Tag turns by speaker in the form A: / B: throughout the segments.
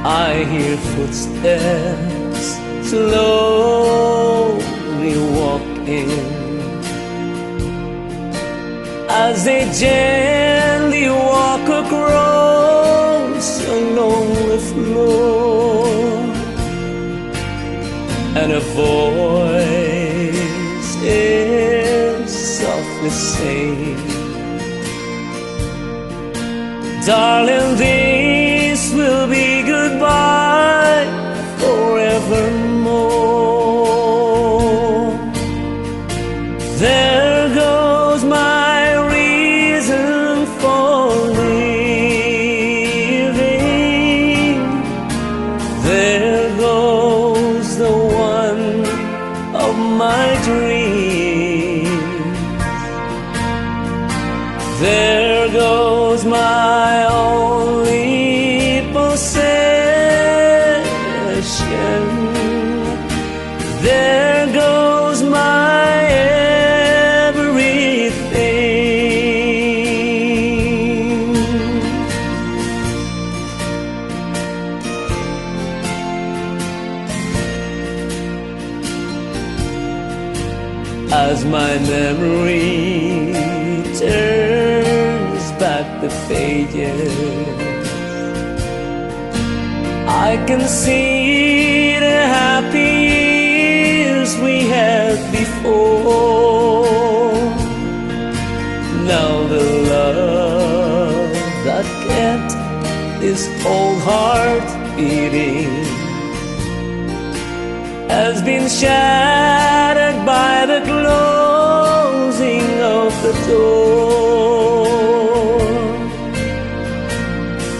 A: I hear footsteps slowly walking as they gently walk across a lonely floor, and a voice is softly saying, "Darling, this will be goodbye forevermore." There goes my reason for living. There goes the one of my dreams. There goes my only possession. There goes my everything. As my memory turns back the pages, I can see the happy years we had before. Now the love that kept this old heart beating has been shattered by the closing of the door.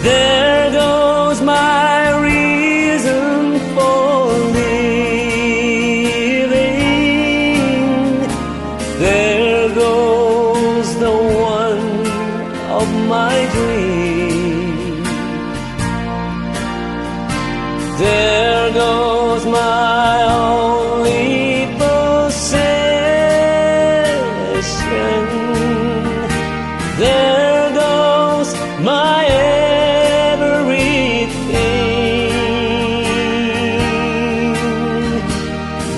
A: There goes my reason for living. There goes the one of my dreams. There goes my only possession. There goes my everything.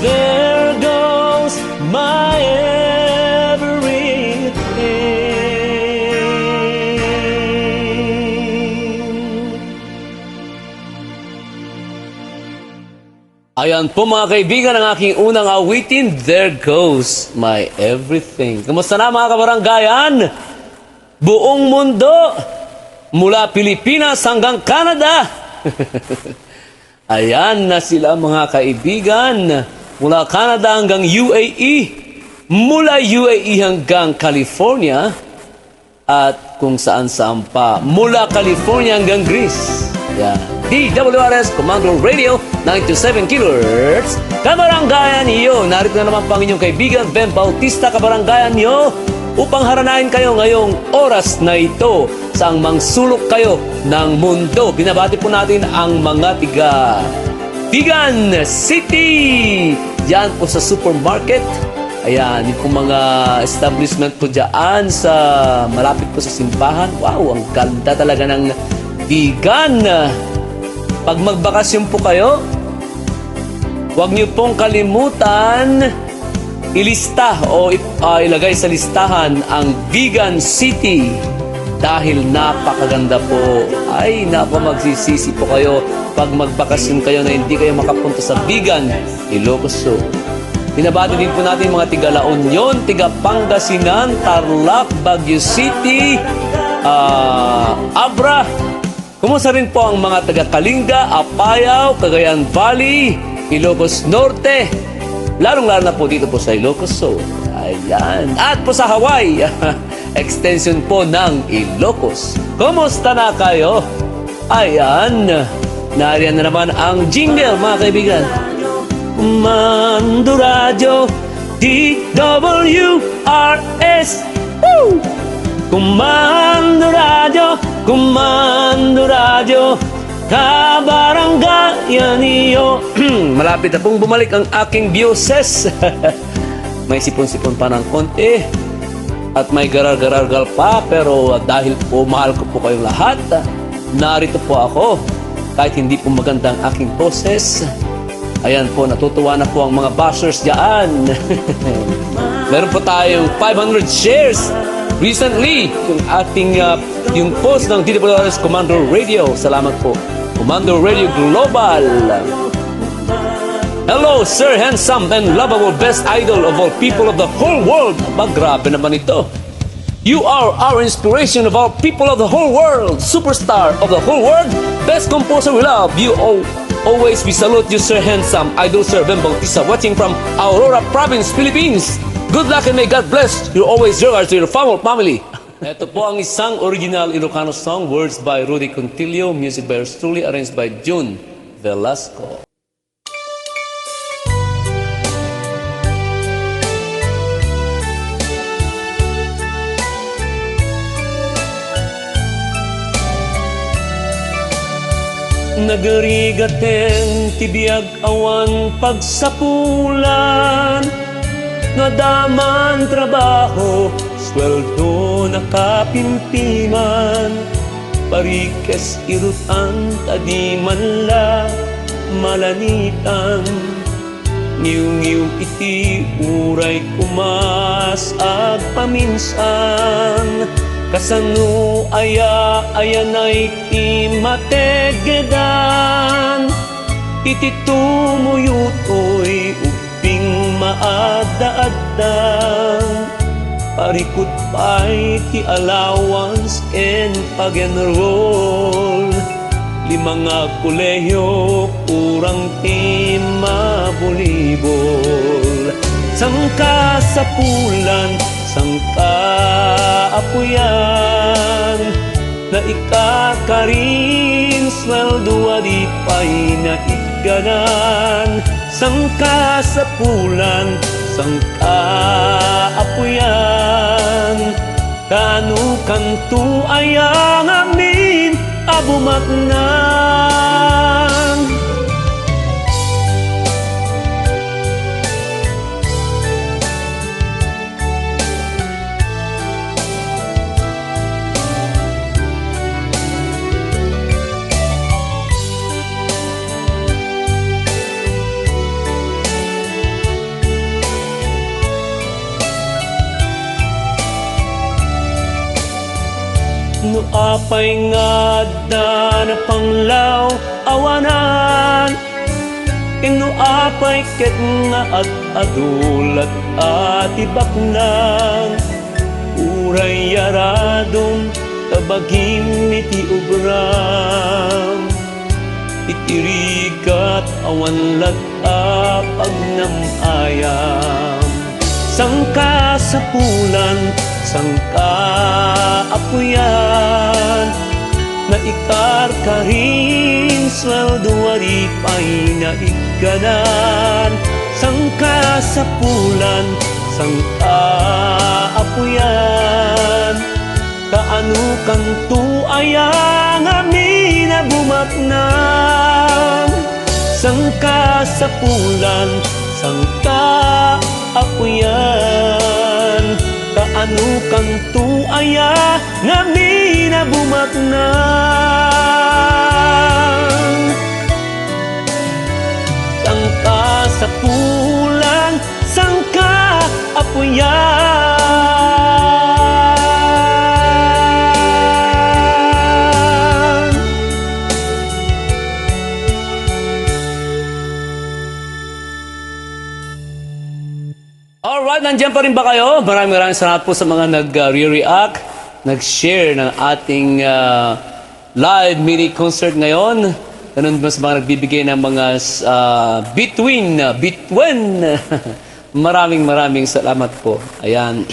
A: There goes my everything. Ayan po mga kaibigan ang aking unang awitin, There Goes My Everything. Kamusta na mga kabaranggayan? Buong mundo, mula Pilipinas hanggang Canada. Ayan na sila mga kaibigan, mula Canada hanggang UAE, mula UAE hanggang California, at kung saan-saan pa, mula California hanggang Greece. Yan. DWRS Commando Radio 97 kHz. Kabaranggayan niyo, narito na naman pang inyong kaibigan VHEN Bautista, kabaranggayan niyo, upang haranain kayo ngayong oras na ito sa ang sulok kayo ng mundo. Binabati po natin ang mga tiga Vigan City, yan po sa supermarket. Ayan, yung po mga establishment po dyan sa malapit po sa simbahan. Wow, ang ganda talaga ng Vigan. Pag magbakasyon po kayo, huwag niyo pong kalimutan ilista o ilagay sa listahan ang Vigan City dahil napakaganda po. Ay, napamagsisisi po kayo pag magbakasyon kayo na hindi kayo makapunta sa Vigan, Ilocos. Binabati din po natin mga tiga La Union, tiga Pangasinan, Tarlac, Baguio City, Abra. Kumusta rin po ang mga taga Kalinga, Apayao, Cagayan Valley, Ilocos Norte, lalong-lalo na po dito po sa Ilocos Sur. Ayan. At po sa Hawaii, extension po ng Ilocos. Kumusta na kayo? Ayan. Nariyan na naman ang jingle, mga kaibigan. Commando Radio, DWRS. Woo! Commando Radio, Commando Radio, kabaranggayan niyo. Malapit na pong bumalik ang aking bioses. may sipon-sipon pa ng konti at may garar-garargal pa, pero dahil po mahal ko po kayong lahat, narito po ako. Kahit hindi po maganda ang aking boses, ayan po, natutuwa na po ang mga bashers dyan. Meron po tayong 500 shares recently, yung ating yung post ng DWRS Commando Radio. Salamat po, Commando Radio Global. Hello, Sir Handsome and Lovable Best Idol of all people of the whole world. Grabe naman ito. You are our inspiration of all people of the whole world. Superstar of the whole world. Best composer we love. You always we salute you, Sir Handsome. Idol Sir VHEN Bautista, watching from Aurora Province, Philippines. Good luck and may God bless you always, yours to your family. Ito po ang isang original Ilocano song, words by Rudy Contillo, music by yours truly, arranged by June Velasco. Nagarigaten tibiyag awan pagsapulan, nadaman trabaho, sweldo nakapimpiman, parikes irutan tadi manla malanitan, ngiw-ngiw iti uray kumas ag paminsan. Kasano ayanay ti mategedan, iti tumuyutoy uping maadda-addan, parikot pa'y ti allowance and pag-enroll, limang kolehiyo kurang ti mabulibol. Sangka sa pulan, sangka apuyan, na ikakarin sweldo di pa'y naiganan. Sangka sa pulan, sangka apuyan, kanu kantu ayang amin abumatnan. No apay nga da na panglaw awanan, no apay ket nga at adulat at ibaknan, uray yaradong tabagim iti ubram, itirigat awan lat pagnam-ayam. Sangka sa pulan, sangka apuyan, na ikarkarin sweldo di pa'y naiganan. Sangka sa pulan, sangka apuyan, kaanu kantu ayang amin na bumatnan. Sangka sa pulan, sangka apuyan, kaanu kantu aya ngami na bumatnan. Sangka sa pulan, sangka apuyan. Alright, nandiyan pa rin ba kayo? Maraming salamat po sa mga nag-re-react, nag-share ng ating live mini concert ngayon. Ganun ba sa mga nagbibigay ng mga between. Maraming salamat po. Ayan.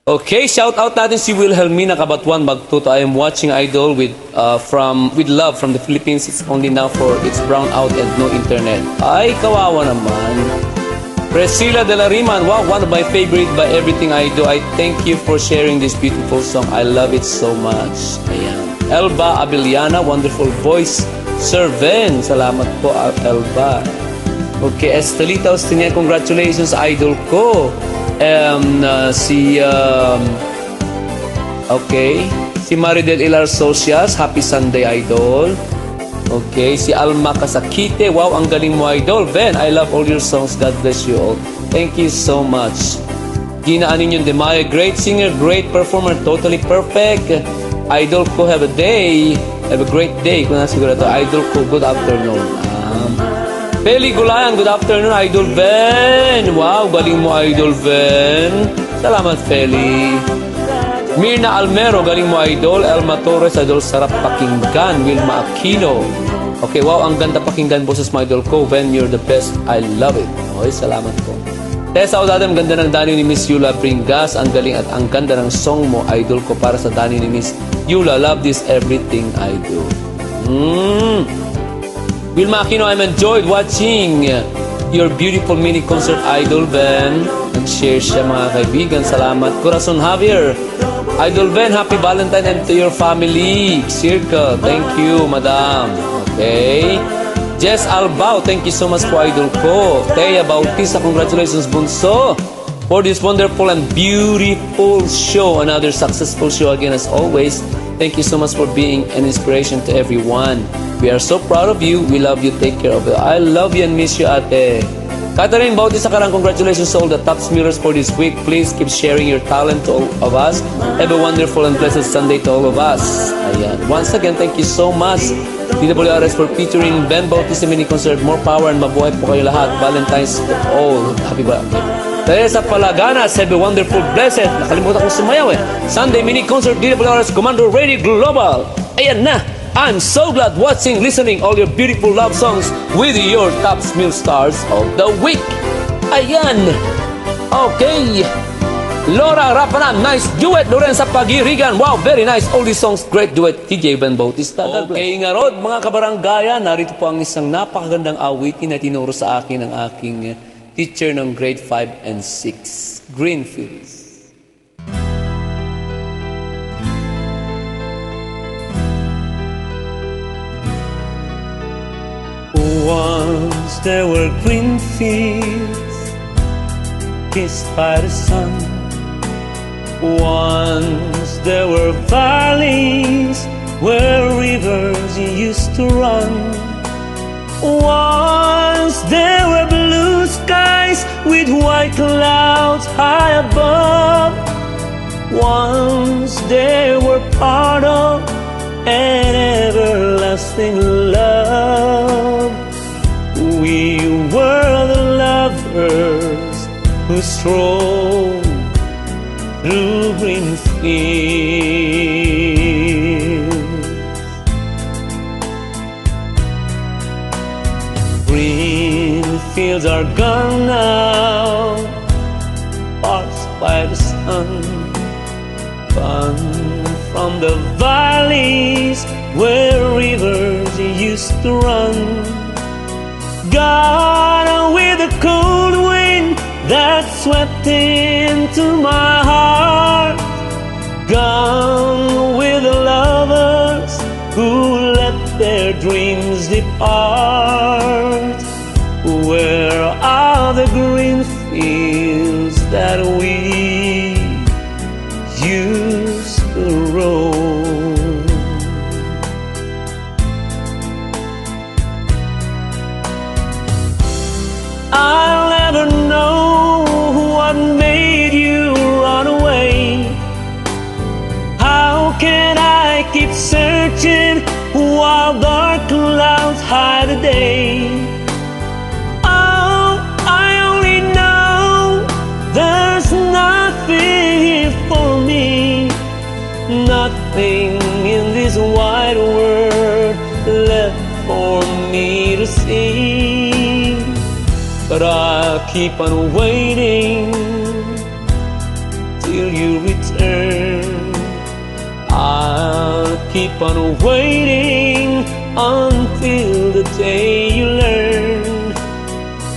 A: Okay, shout out natin si Wilhelmina Kabatuan Magtuto. I am watching Idol with love from the Philippines. It's only now for it's brown out and no internet. Ay, kawawa naman. Priscilla de la Riman, wow, one of my favorite by everything I do. I thank you for sharing this beautiful song. I love it so much. Ayan. Elba Abiliana, wonderful voice. Sir Ven, salamat po, Elba. Okay, Estelita Ostinian, congratulations idol ko. Okay, si Maridel Ilar Socias, happy Sunday idol. Okay, si Alma Kasakite, wow, ang galing mo idol. Ben, I love all your songs, God bless you all. Thank you so much. Gina Aninyon de Maya, great singer, great performer, totally perfect. Idol ko, have a day. Have a great day. Kung nasiguro ito, idol ko, good afternoon. Feli Gulayan, good afternoon, Idol Ben. Wow, galing mo, Idol Ben. Salamat, Feli. Mirna Almero, galing mo, Idol. Elma Torres, Idol, sarap pakinggan. Wilma Aquino. Okay, wow, ang ganda pakinggan boses mo, Idol ko. Ben, you're the best. I love it. Okay, salamat po. Tessa Odadam, ganda ng Dani ni Miss Yula Bringas. Ang galing at ang ganda ng song mo, Idol ko, para sa Dani ni Miss Yula. Love this everything I do. Wilma Aquino, I'm enjoyed watching your beautiful mini concert, Idol Ben. Nag-share siya, mga kaibigan. Salamat. Corazon Javier, Idol Ben, happy Valentine and to your family. Circle, thank you, madam. Okay. Jess Albao, thank you so much po, Idol ko. Thea Bautista, congratulations, Bunso, for this wonderful and beautiful show. Another successful show again as always. Thank you so much for being an inspiration to everyone. We are so proud of you. We love you. Take care of you. I love you and miss you, ate. Catherine Bautista Karang, congratulations to all the top singers for this week. Please keep sharing your talent to all of us. Have a wonderful and blessed Sunday to all of us. Ayan. Once again, thank you so much, DWRS, for featuring Ben Bautista mini concert. More power and mabuhay po kayo lahat. Valentine's to all. Happy birthday. Teresa Palaganas, have a wonderful, blessed. Nakalimutan kong sumayaw Sunday mini concert, DWRS Commando Radio Global. Ayan na. I'm so glad watching, listening all your beautiful love songs with your top smil stars of the week. Ayan. Okay. Laura Rapanan, nice duet. Lorenza Pagirigan, wow, very nice. All these songs, great duet. TJ Ben Bautista. Okay nga Rod, mga kabarangaya, narito po ang isang napakagandang awitin na tinuro sa akin ng aking teacher ng grade 5 and 6, Greenfields. Once there were green fields kissed by the sun. Once there were valleys where rivers used to run. Once there were blue skies with white clouds high above. Once they were part of an everlasting love. We were the lovers who strolled through green fields. Green fields are gone now, parched by the sun, gone from the valleys where rivers used to run. Gone with the cold wind that swept into my heart. Gone with the lovers who let their dreams depart. Where are the green fields that we used to roam? I'll never know what made you run away. How can I keep searching while dark clouds hide the day? Oh, I only know there's nothing here for me, nothing in this wide world left for me to see. But I'll keep on waiting till you return. I'll keep on waiting until the day you learn.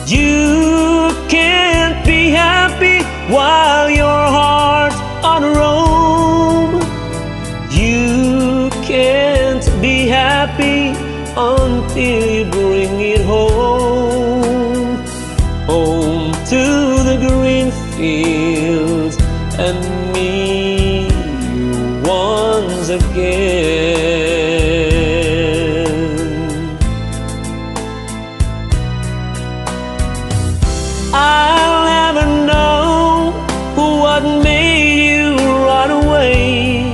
A: You can't be happy while your heart's on roam. You can't be happy until you bring it home. fields and me once again. I'll never know what made you run away.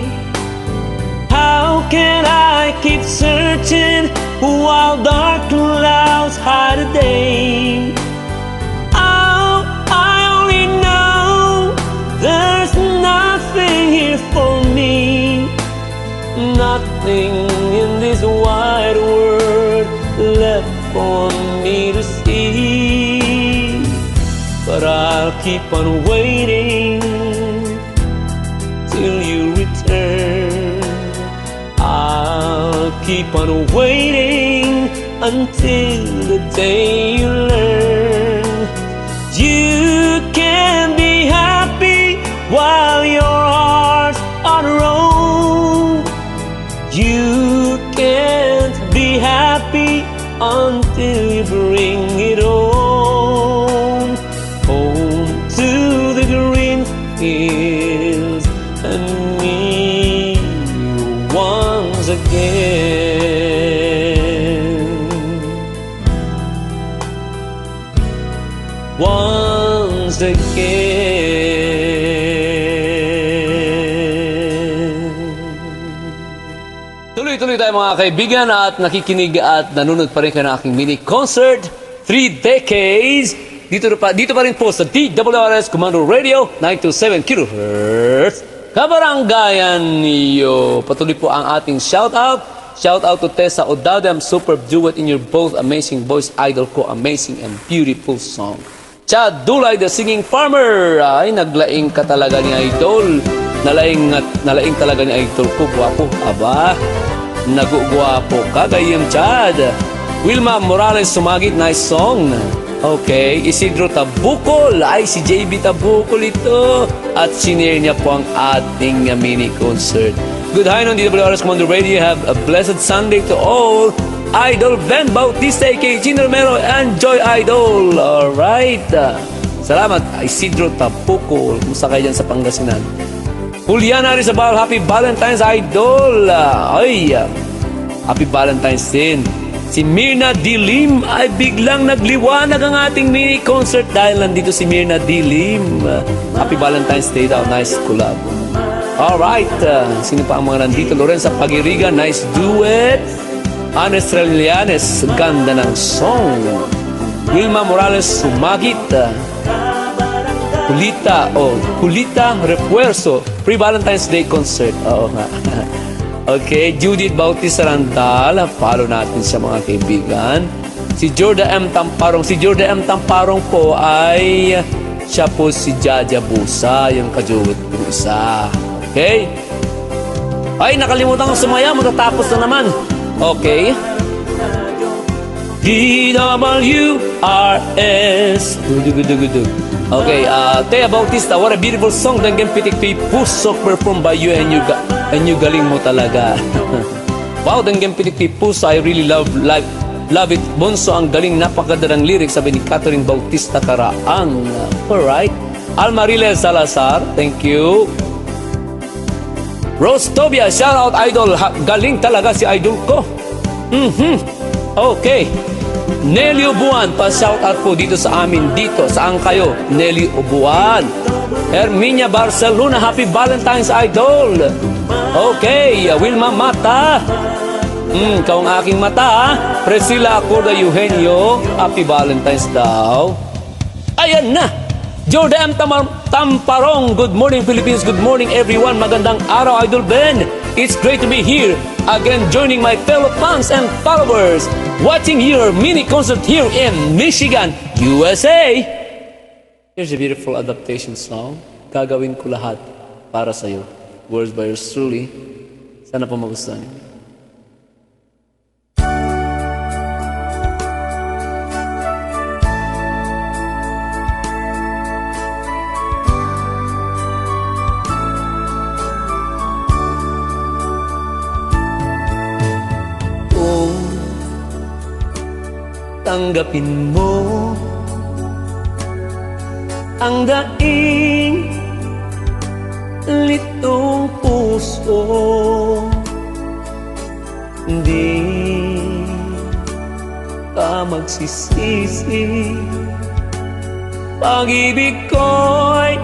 A: How can I keep searching while dark clouds hide the day? Oh, I only know there's nothing here for me, nothing in this wide world left for me to see. But I'll keep on waiting till you return. I'll keep on waiting until the day you learn you can be happy while your heart's on the road. You can't be happy until you bring it home, home to the green fields and me once again. Once again. Tuloy-tuloy tayo mga kaibigan at nakikinig at nanonood pa rin kayo ng aking mini concert 3 decades dito pa rin po sa DWRS Commando Radio 927 kHz Kabarangayan niyo. Patuloy po ang ating shoutout to Tessa Odadam, superb duet in your both amazing voice, idol ko, amazing and beautiful song. Chad Dulay, the singing farmer. Ay, naglaing ka talaga ni Idol. Nalaing talaga ni Idol ko. Guwapo. Aba, nagugwapo ka. Gayem, Chad. Wilma Morales Sumagit, nice song. Okay, Isidro Tabukol. Ay, si JB Tabukol ito. At sinare niya po ang ating mini concert. Good hi on DWRS Commando Radio. Have a blessed Sunday to all. Idol VHEN Bautista, aka Chino Romero, and Joy Idol. Alright. Salamat, Isidro Tapuco. Kumusta kayo dyan sa Pangasinan? Juliana Rizabal, Happy Valentine's, Idol. Ay, Happy Valentine's din. Si Mirna Dilim, ay biglang nagliwanag ang ating mini concert dahil nandito si Mirna Dilim. Happy Valentine's Day daw. Nice collab. Alright. Sino pa ang mga nandito? Lorenza Pagiriga, nice duet. Anes Relianes, ganda ng song. Wilma Morales Sumagit, Kulita Refuerzo, Pre-Valentine's Day concert. Oo nga. Okay, Judith Bautista Randal, follow natin siya mga kaibigan. Si Jorda M. Tamparong. Si Jorda M. Tamparong po ay siya po si Jaja Busa, yung kajuwit ko isa. Okay? Ay, nakalimutan ko sumaya, matatapos na naman. Okay. DWRS. Okay, Thea Bautista, what a beautiful song. Danggan pitik pi puso performed by you and you galing mo talaga. Wow, Danggan pitik pi puso. I really love it. Bonso, ang galing, napakaganda ng lyrics, sabi ni Catherine Bautista Karaang. Alright. Almarile Salazar, thank you. Rose Tobia, shout out Idol. Galing talaga si Idol ko. Okay. Nelly Ubuan, pa-shout out po dito sa amin. Dito, saan kayo? Nelly Ubuan. Herminia Barcelona, Happy Valentine's, Idol. Okay. Wilma Mata. Ikaw ang aking mata. Priscilla Acorda Eugenio, Happy Valentine's daw. Ayan na. Jordan Tamparong, good morning Philippines, good morning everyone, magandang araw Idol Ben. It's great to be here again, joining my fellow fans and followers, watching your mini concert here in Michigan, USA. Here's a beautiful adaptation song, Gagawin Ko Lahat Para Sa'yo, words by yours truly. Sana po magustuhan niyo. Tanggapin mo ang daig litong puso. Hindi ka magsisisi, pag-ibig ko'y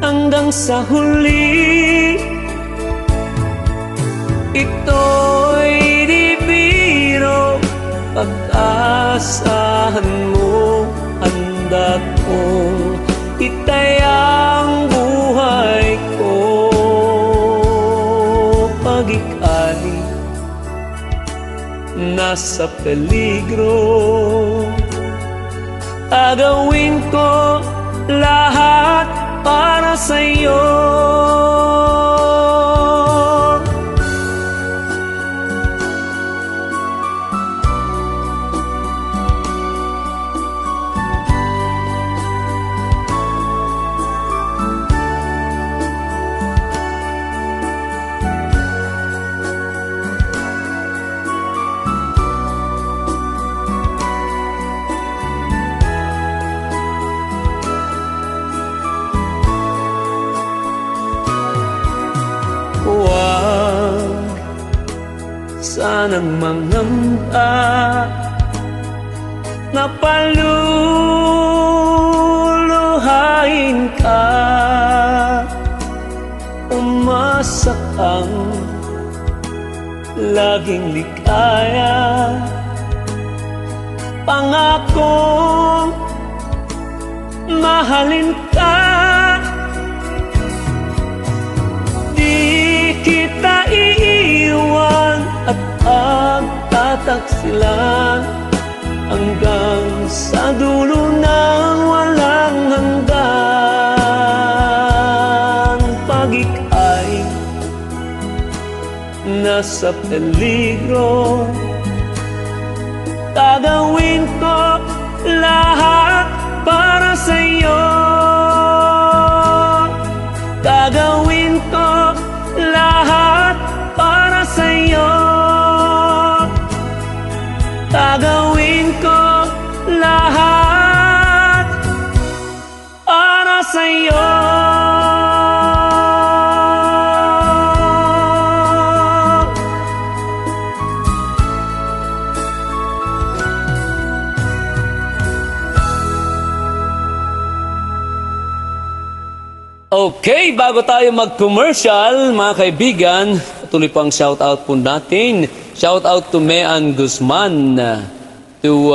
A: hanggang sa huli. Ito'y di biro, pag-asahan mo, handa kong itayang buhay ko. Pag ika'y nasa peligro, gagawin ko lahat para sa'yo. Huwag sanang mangamba na paluluhain ka. Umasa kang laging ligaya, pangakong mahalin ka. Kita iiwan at pagtataksilan hanggang sa dulo ng walang hanggan. Pag ika'y nasa peligro, gagawin ko lahat para sa'yo. Gagawin ko lahat para sa'yo. Gagawin ko lahat para sa'yo. Okay, bago tayo mag-commercial, mga kaibigan, patuloy po ang shoutout po natin. Shoutout to Mean Guzman, to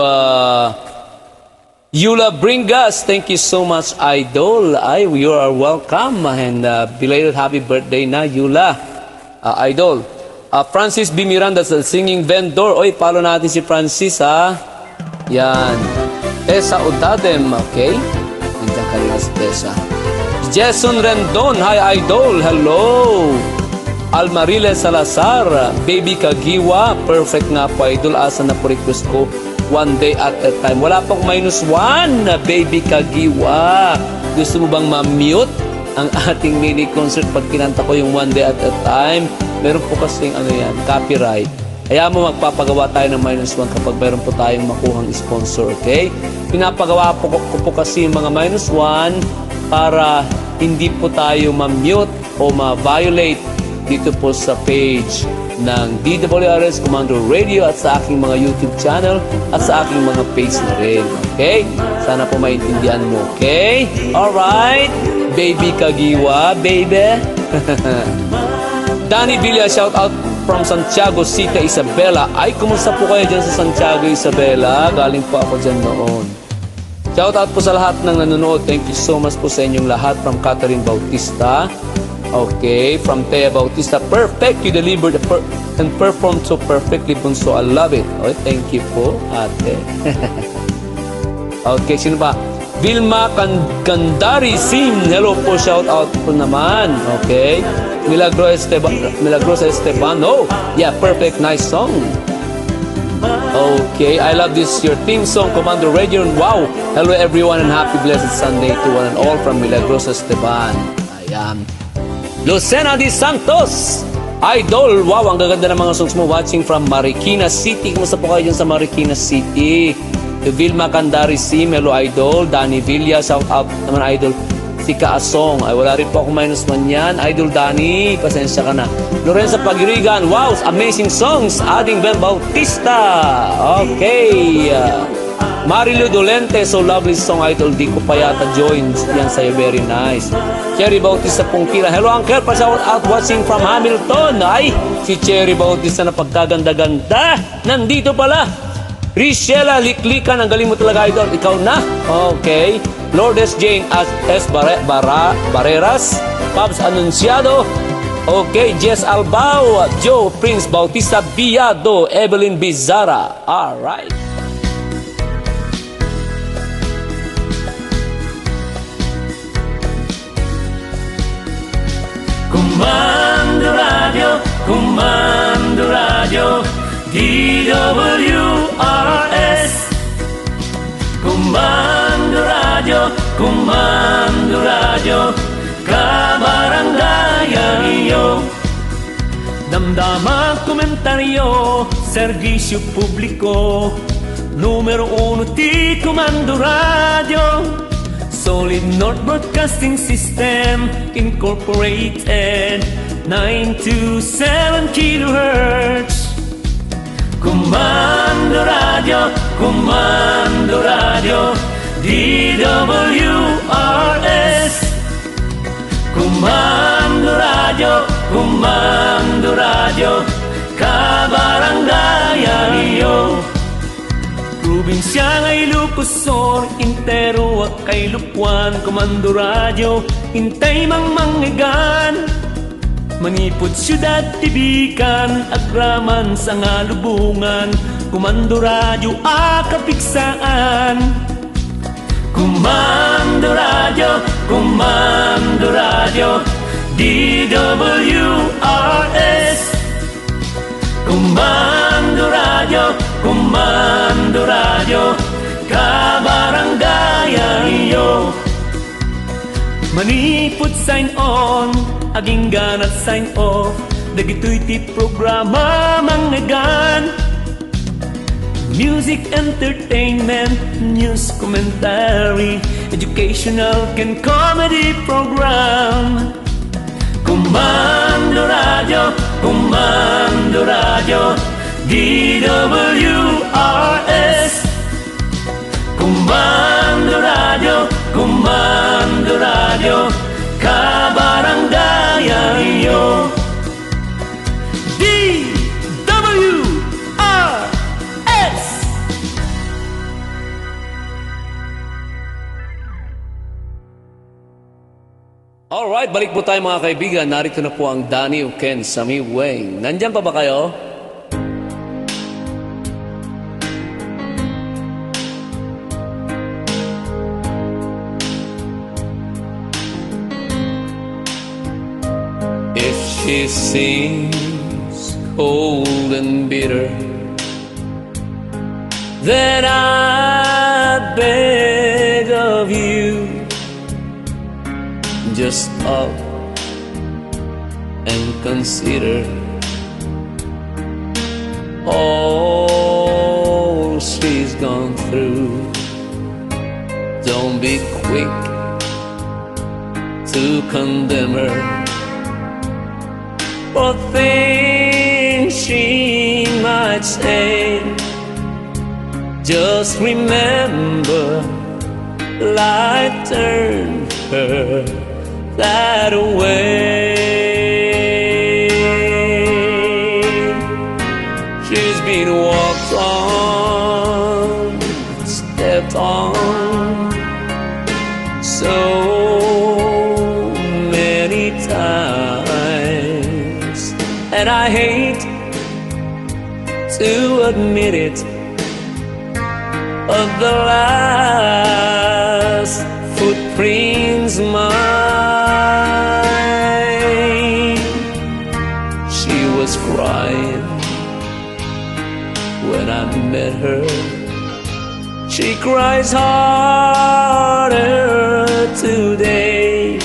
A: Yula Bringas. Thank you so much, Idol. You are welcome, and belated happy birthday na, Yula, Idol. Francis B. Miranda, sa singing vendor. Oy, follow natin si Francis, ha? Yan. Tessa Udadem, okay? Nandiyan ka na si Tessa. Jason Rendon, hi Idol, hello. Almarile Salazar, Baby Kagiwa, perfect nga po Idol, asa na po request ko, one day at a time. Wala pong -1, Baby Kagiwa. Gusto mo bang ma-mute ang ating mini concert pag kinanta ko yung one day at a time? Meron po kasing copyright. Kaya mo magpapagawa tayo ng -1 kapag meron po tayong makuhang sponsor, okay? Pinapagawa ko po kasi yung mga -1 para hindi po tayo ma-mute o ma-violate dito po sa page ng DWRS Commando Radio at sa aking mga YouTube channel at sa aking mga page na rin. Okay? Sana po maintindihan mo. Okay? Alright? Baby Kagiwa, baby. Danny Villa, shout out from Santiago City, Isabela. Ay, kumusta po kayo dyan sa Santiago, Isabela? Galing po ako dyan noon. Shout out po sa lahat ng nanonood. Thank you so much po sa inyong lahat. From Catherine Bautista. Okay. From Thea Bautista. Perfect. You delivered and performed so perfectly, Bunso. I love it. Okay. Thank you po, ate. Okay. Sino ba? Vilma Kandari Sim. Hello po. Shout out po naman. Okay. Milagrosa Esteban. Oh, yeah. Perfect. Nice song. Okay, I love this, your theme song, Commander Radio. Wow! Hello everyone and happy blessed Sunday to one and all from Milagrosa Esteban. Ayan. Lucena Di Santos, Idol. Wow, ang gaganda ng mga songs mo. Watching from Marikina City. Kumusta po kayo dyan sa Marikina City? To Vilma Kandari Sim, hello Idol. Danny Villa, shout out naman Idol. Si Kaasong, ay wala rin po ako -1 yan. Idol Danny, pasensya ka na. Lorenza Pagirigan, wow, amazing songs. Ating VHEN Bautista. Okay. Marilu Dolente, so lovely song, idol. Di ko pa yata join yan sa'yo, very nice. Cherry Bautista Pungkila, hello uncle, pa-shout out watching from Hamilton. Ay, si Cherry Bautista na pagkaganda-ganda. Nandito pala. Richella Liklikan, ang galing mo talaga, idol. Ikaw na? Okay. Lourdes Jane S. Barreras, Pabs Anunciado, okay, Jess Albao, Joe Prince Bautista Biado, Evelyn Bizarra. Alright. Comando Radio, DWRS. Comando Radio, kabaranggayan iyo. Damdama komentaryo, serbisyo publiko. Numero 1 ti Comando Radio. Solid North Broadcasting System Incorporated, 927 kHz. Comando Radio, DWRS. Comando Radio, kabaranggayan iyo. Probinsya ngay Lupusor, Intero at kay Lupuan. Comando Radio, intay mang manggigan. Manipod syudad tibikan, agraman sa nga lubungan. Comando Radio akapiksaan. Comando Radio, DWRS. Comando Radio, kabaranggayan iyo. Manipod sign on, aging ganat sign off. Dagitoy ti programa mangnagan. Music, entertainment, news, commentary, educational and comedy program. Comando Radio, DWRS. Comando Radio, kabaranggayan iyo. DWRS. Alright, balik po tayo mga kaibigan. Narito na po ang Danny Uken sa Mi Wayne. Nandyan pa ba kayo? If she seems cold and bitter, then I beg of you, just stop and consider all she's gone through. Don't be quick to condemn her for things she might say. Just remember, life turned her that way. She's been walked on, stepped on so many times, and I hate to admit it, but the last footprints mine. She was crying when I met her. She cries harder today,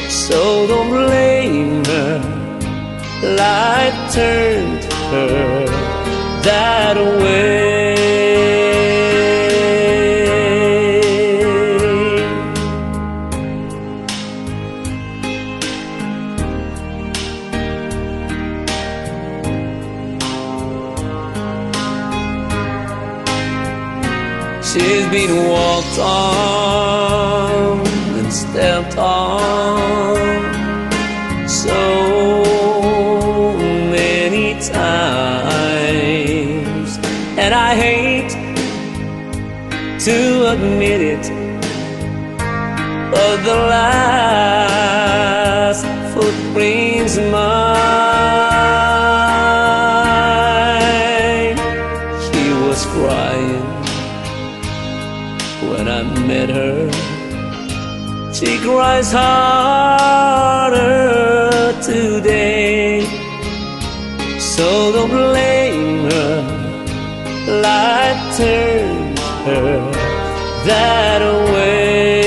A: so don't blame her. Life turned her that way. She's been walked on and stepped on so many times, and I hate to admit it, but the last footprints mine. She was crying when I met her. She cries harder today, so don't blame her. Life turned her that way,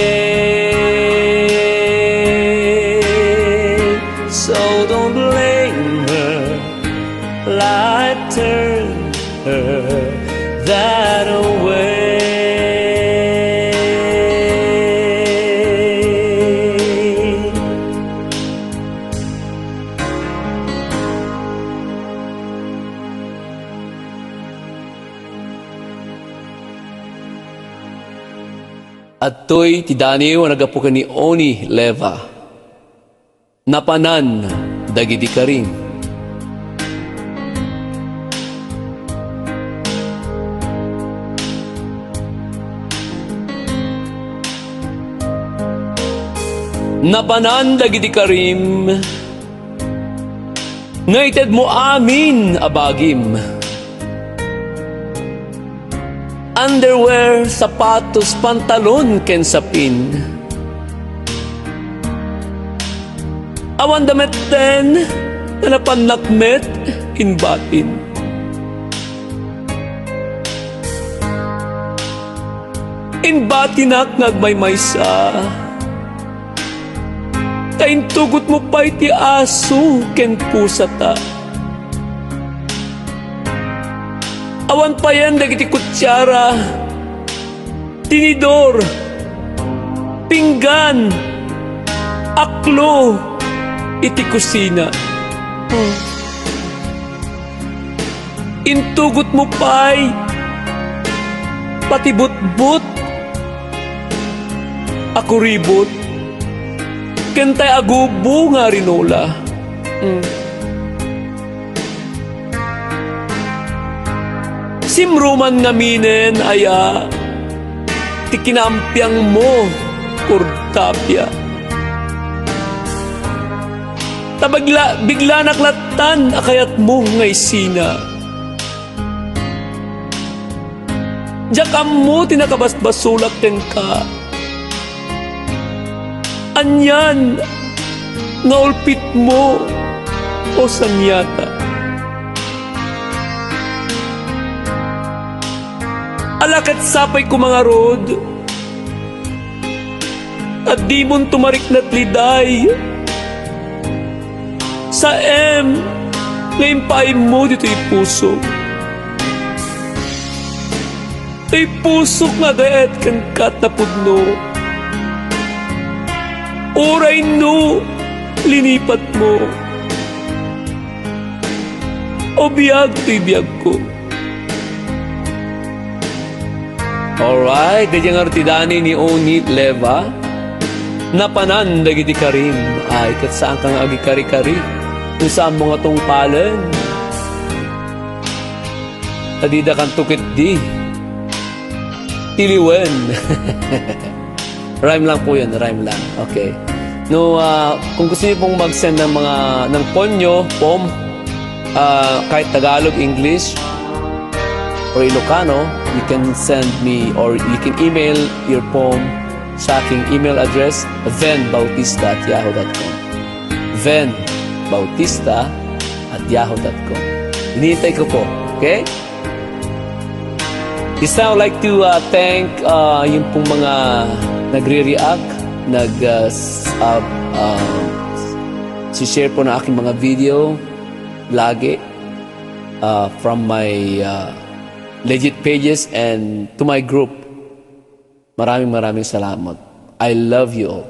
A: so don't blame her. Life turned her that way. At to'y ti Daniel nagapukan ni Oni Leva. Napanan dagiti karim. Napanan dagiti karim. Ngaited mo amin abagim. Underwear, sapatos, pantalon, ken sapin. Awan damit ten, na napanlakmet, inbatin. Inbatinak ngagmaymaysa. Kaintugot mo pa'y ti aso, ken pusata. Awan pa yan dagiti kutsara, tinidor, pinggan, aklo, iti kusina. Intugot mo pa'y patibot-bot, ako ribot, kentay agubo nga rinola. Simruman nga minen aya ti kinampiang mo kurtapya. Bigla naklatan akayat mo nga isina. Jakam mo tinakabasbasulak ten ka. Anyan nga ulpit mo o sanyata. Alakat sapay ko mga rod, at di mon tumarik na't liday. Sa ngayon paim mo dito'y puso. To'y puso nga daet kan kat na pudno. Oray no, linipat mo. O biyag to'y biyag ko. Alright, dadya nga rutidani ni Oni Leva. Napanan dagiti karim. Ay, kat saan kang agi kari-kari? Kung saan mo nga tong palen? Tadida kang tukit di. Tiliwen. Rhyme lang po yun, rhyme lang. Okay. No, kung gusto niyo pong mag-send ng ponyo, pom, kahit Tagalog, English, or Ilocano, you can send me or you can email your poem sa aking email address VHENBautista@yahoo.com VHENBautista@yahoo.com. Hinihintay ko po, okay? This time I would like to thank yung pong mga nagre-react, share po na aking mga video lagi from my legit pages and to my group. Maraming salamat. I love you all.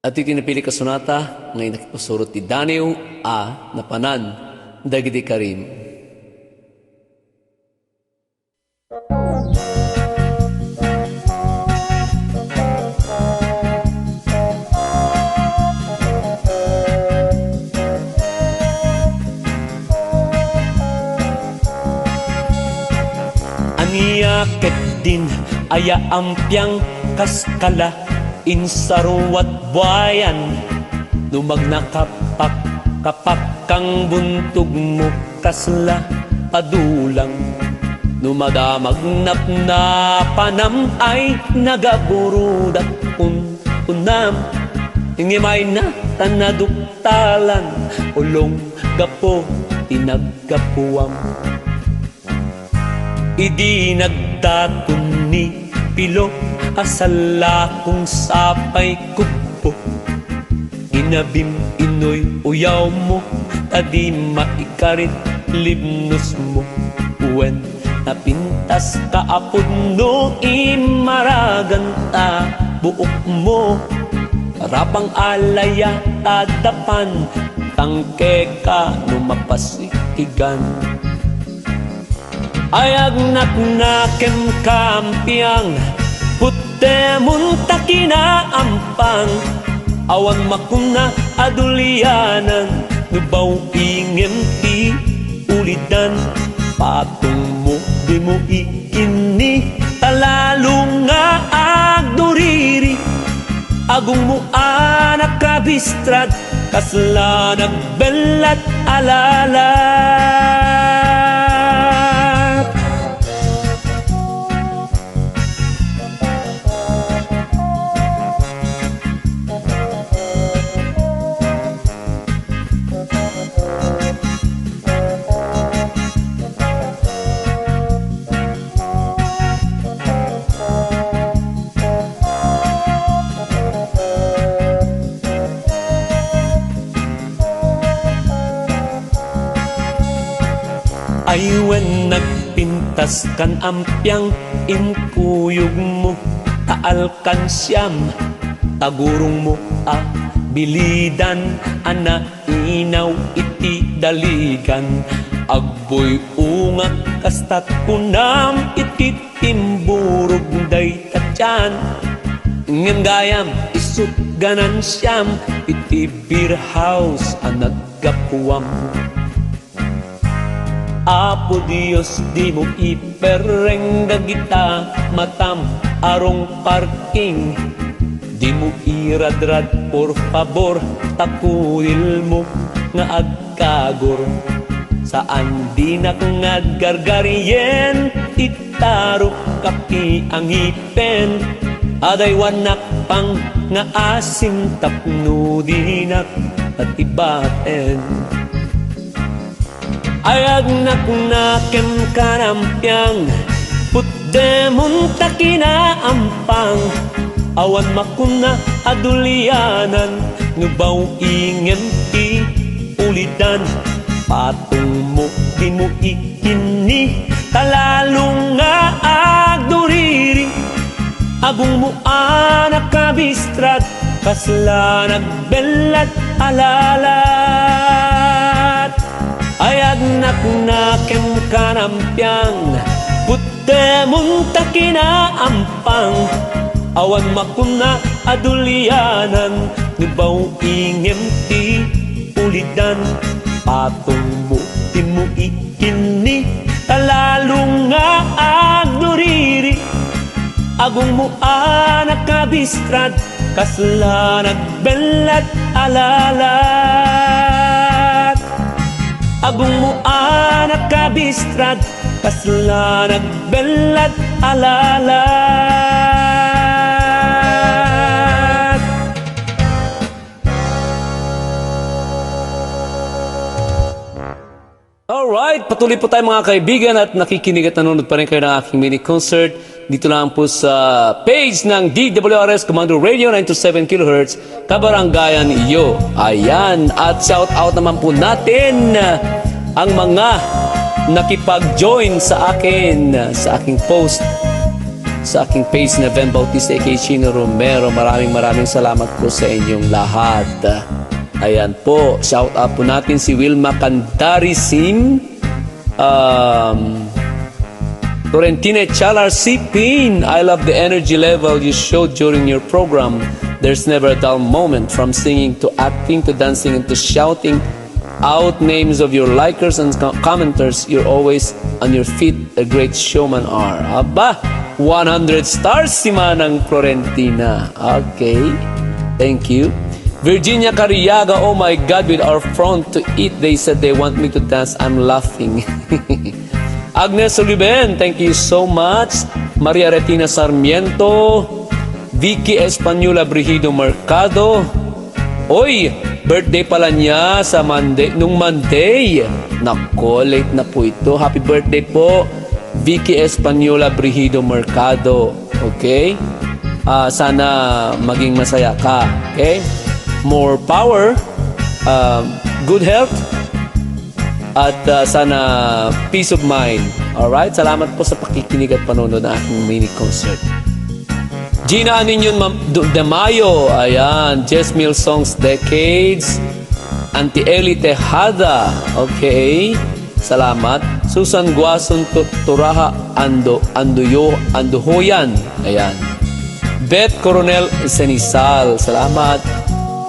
A: At ito napili ka sonata ngayon nakipasurot ti Daniel A. Napanan dagiti karim. Inakit din aya ampiang kaskala insaruat buayan numag nakapak kapak kang buntog mo kasla padulang numadamag na panam ay nagaburudat unam ingimay na tanaduktalan ulong gapo tinaggapuam idi nagtatun ni pilo asala kung sapay kupo inabim inoy uyaw mo tadi maikarit libnos mo uwen napintas kaapod no imaragan ta buok mo rapang alaya tadapan tangke ka numapasikigan ayag naknakem kampiang putte munta kinaampang awan makuna adulianan nubaw ingem ti ulidan patung mo di mo ikini talalo nga agduriri agung mo anak kabistrad kasla nagbelat alalat aywen nagpintas kan ampiang inkuyog mo taalkan siyam tagurong mo bilidan ana inaw iti daligan agboy ungak kastat kunam iti timburog day tatyan ngem gayam isut ganan siyam iti beer house anaggapuam Apo Dios di mo ipereng gagita matam arong parking di mo iradrad por favor takuil mo nga agkagor saan di na kung aggargarien itaro kapi ang ipen aday wanak pang nga asim tapno dinak at ibaten ayag naknakem karampiang putte munta kinaampang awan makuna adulianan nubaw ingem ti ulidan patung mo di mo ikini talalo nga agduriri agung mo anak kabistrad kasla nagbelat alalat ayag naknakem karampiang putte munta kinaampang awan makuna adulianan nubaw ingem ti ulidan patung mo di mo ikini talalo nga agduriri agung mo anak kabistrad kasla nagbelat alalat agung mo anak kabistrad kasla nagbelat alalat alright, patuloy po tayo mga kaibigan at nakikinig at nanonood pa rin kayo ng aking mini concert dito lang po sa page ng DWRS Commando Radio 927 kHz Kabaranggayan iyo. Ayan, at shout out naman po natin ang mga nakipag-join sa akin sa aking post sa aking page na VHEN Bautista aka Chino Romero. Maraming salamat po sa inyong lahat. Ayan po, shout out po natin si Wilma Candarisim, Torrentine Chalar Sipin. I love the energy level you showed during your program. There's never a dull moment, from singing to acting to dancing and to shouting out names of your likers and commenters. You're always on your feet a great showman are. Aba, 100 stars si Manang Florentina. Okay, thank you. Virginia Cariaga, oh my God, with our front to eat, they said they want me to dance. I'm laughing. Agnes Oliven, thank you so much. Maria Retina Sarmiento, Vicky Española Brigido Mercado. Oy, birthday pala niya sa Monday, nung Monday. Nako, late na po ito. Happy birthday po, Vicky Española Brigido Mercado. Okay? Sana maging masaya ka. Okay? More power, good health, at sana peace of mind. Alright? Salamat po sa pakikinig at panonood ng aking mini concert. Gina Aninyon de Mayo, ayan, Jesmil Songs Decades, Auntie Eli Tejada, okay, salamat. Susan Guason Turaha Anduhoyan, ayan. Beth Coronel Senisal, salamat.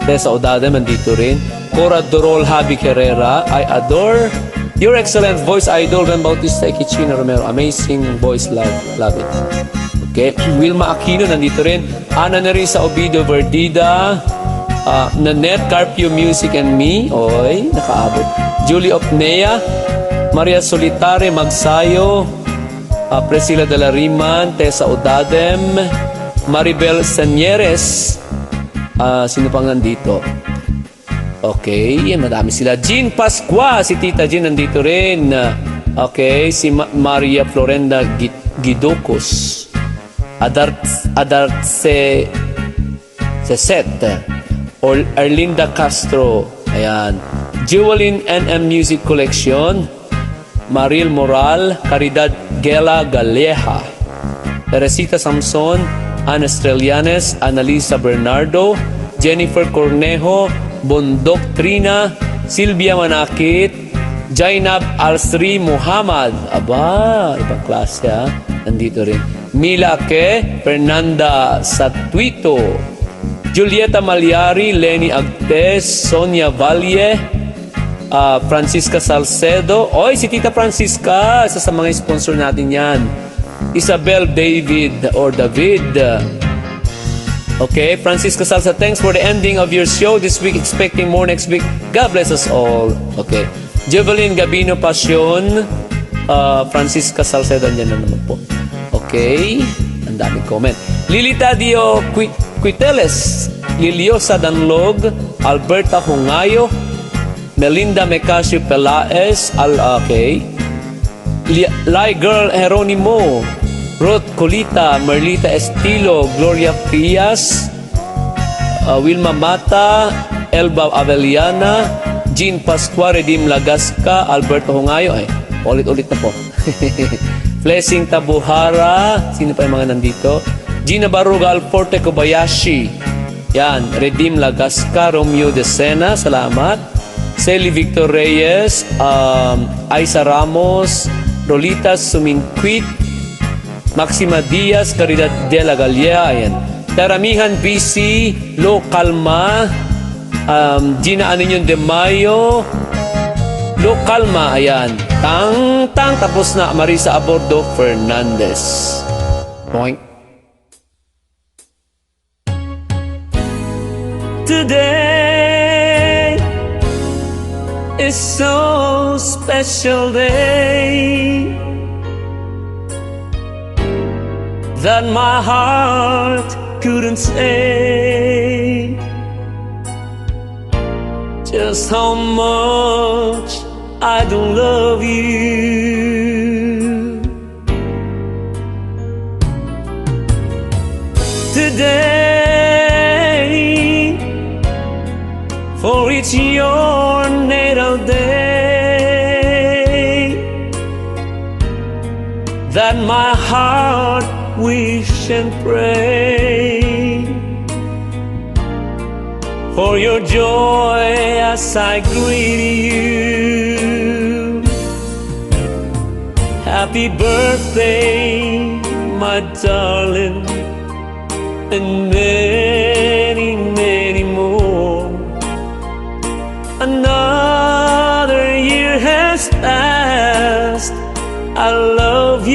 A: Tessa Odadem, andito rin. Cora Dorol Javi Herrera, I adore your excellent voice idol, VHEN Bautista, Chino Romero, amazing voice, love it. Okay, Wilma Aquino, nandito rin. Ana Nerissa Obido Verdida, Nanette Carpio Music and Me, oy, nakaabot. Julie Opnea, Maria Solitare Magsayo, Priscilla Dalariman, Tessa Odadem, Maribel Sanyeres, sino pang nandito? Okay, madami sila. Jean Pasqua, si Tita Jean nandito rin. Okay, si Maria Florenda Gidocos. Adartse Set. Erlinda Castro. Ayan. Jewelin NM Music Collection. Maril Moral. Caridad Gela Galeja. Teresita Samson. Ana Estrelianes, Analisa Bernardo, Jennifer Cornejo, Bondok Trina, Silvia Manakit, Jainab Alsri Muhammad. Aba, ibang klase ha. Nandito rin. Mila Ke, Fernanda Satuito, Julieta Malyari, Lenny Agtes, Sonia Valle, Francisca Salcedo. Oy, si Tita Francisca, isa sa mga sponsor natin yan. Isabel David or David. Okay, Francisco Salsa, thanks for the ending of your show this week. Expecting more next week. God bless us all. Okay. Jovelyn Gabino Passion. Francisca Salcedo, andyan na naman po. Okay. Ang daming comment. Lilita Dio Quiteles. Liliosa Danlog. Alberta Hungayo. Melinda Mecasio Pelaez. Okay. Lai Girl Jeronimo, Ruth Colita, Merlita Estilo, Gloria Frias, Wilma Mata, Elba Avellana, Jean Pasqua, Redim Lagasca, Alberto Hungayo, ulit-ulit na po. Blessing Tabuhara, sino pa yung mga nandito? Gina Baruga Alforte Kobayashi, yan, Redim Lagasca, Romeo De Sena, salamat. Celi Victor Reyes, Aisa Ramos, Rolita Suminquit, Maxima Diaz, Caridad de la Galea, ayan. Taramihan BC, Lo Calma, Gina Aninyon de Mayo, Lo Calma, ayan. Tang, tapos na. Marisa Abordo Fernandez. Point. Today is so special day that my heart couldn't say just how much I don't love you. Today, for it's your natal day that my heart wish and pray for your joy as I greet you. Happy birthday, my darling, and many, many more. Another year has passed, I love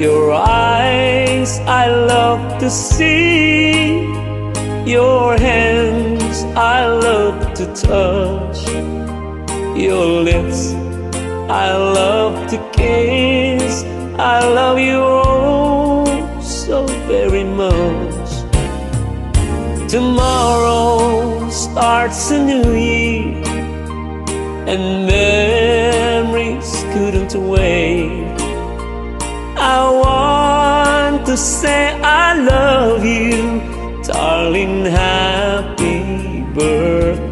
A: Your eyes I love to see, your hands I love to touch, your lips I love to kiss. I love you oh so very much. Tomorrow starts a new year, and memories couldn't wait. I want to say I love you, darling, happy birthday.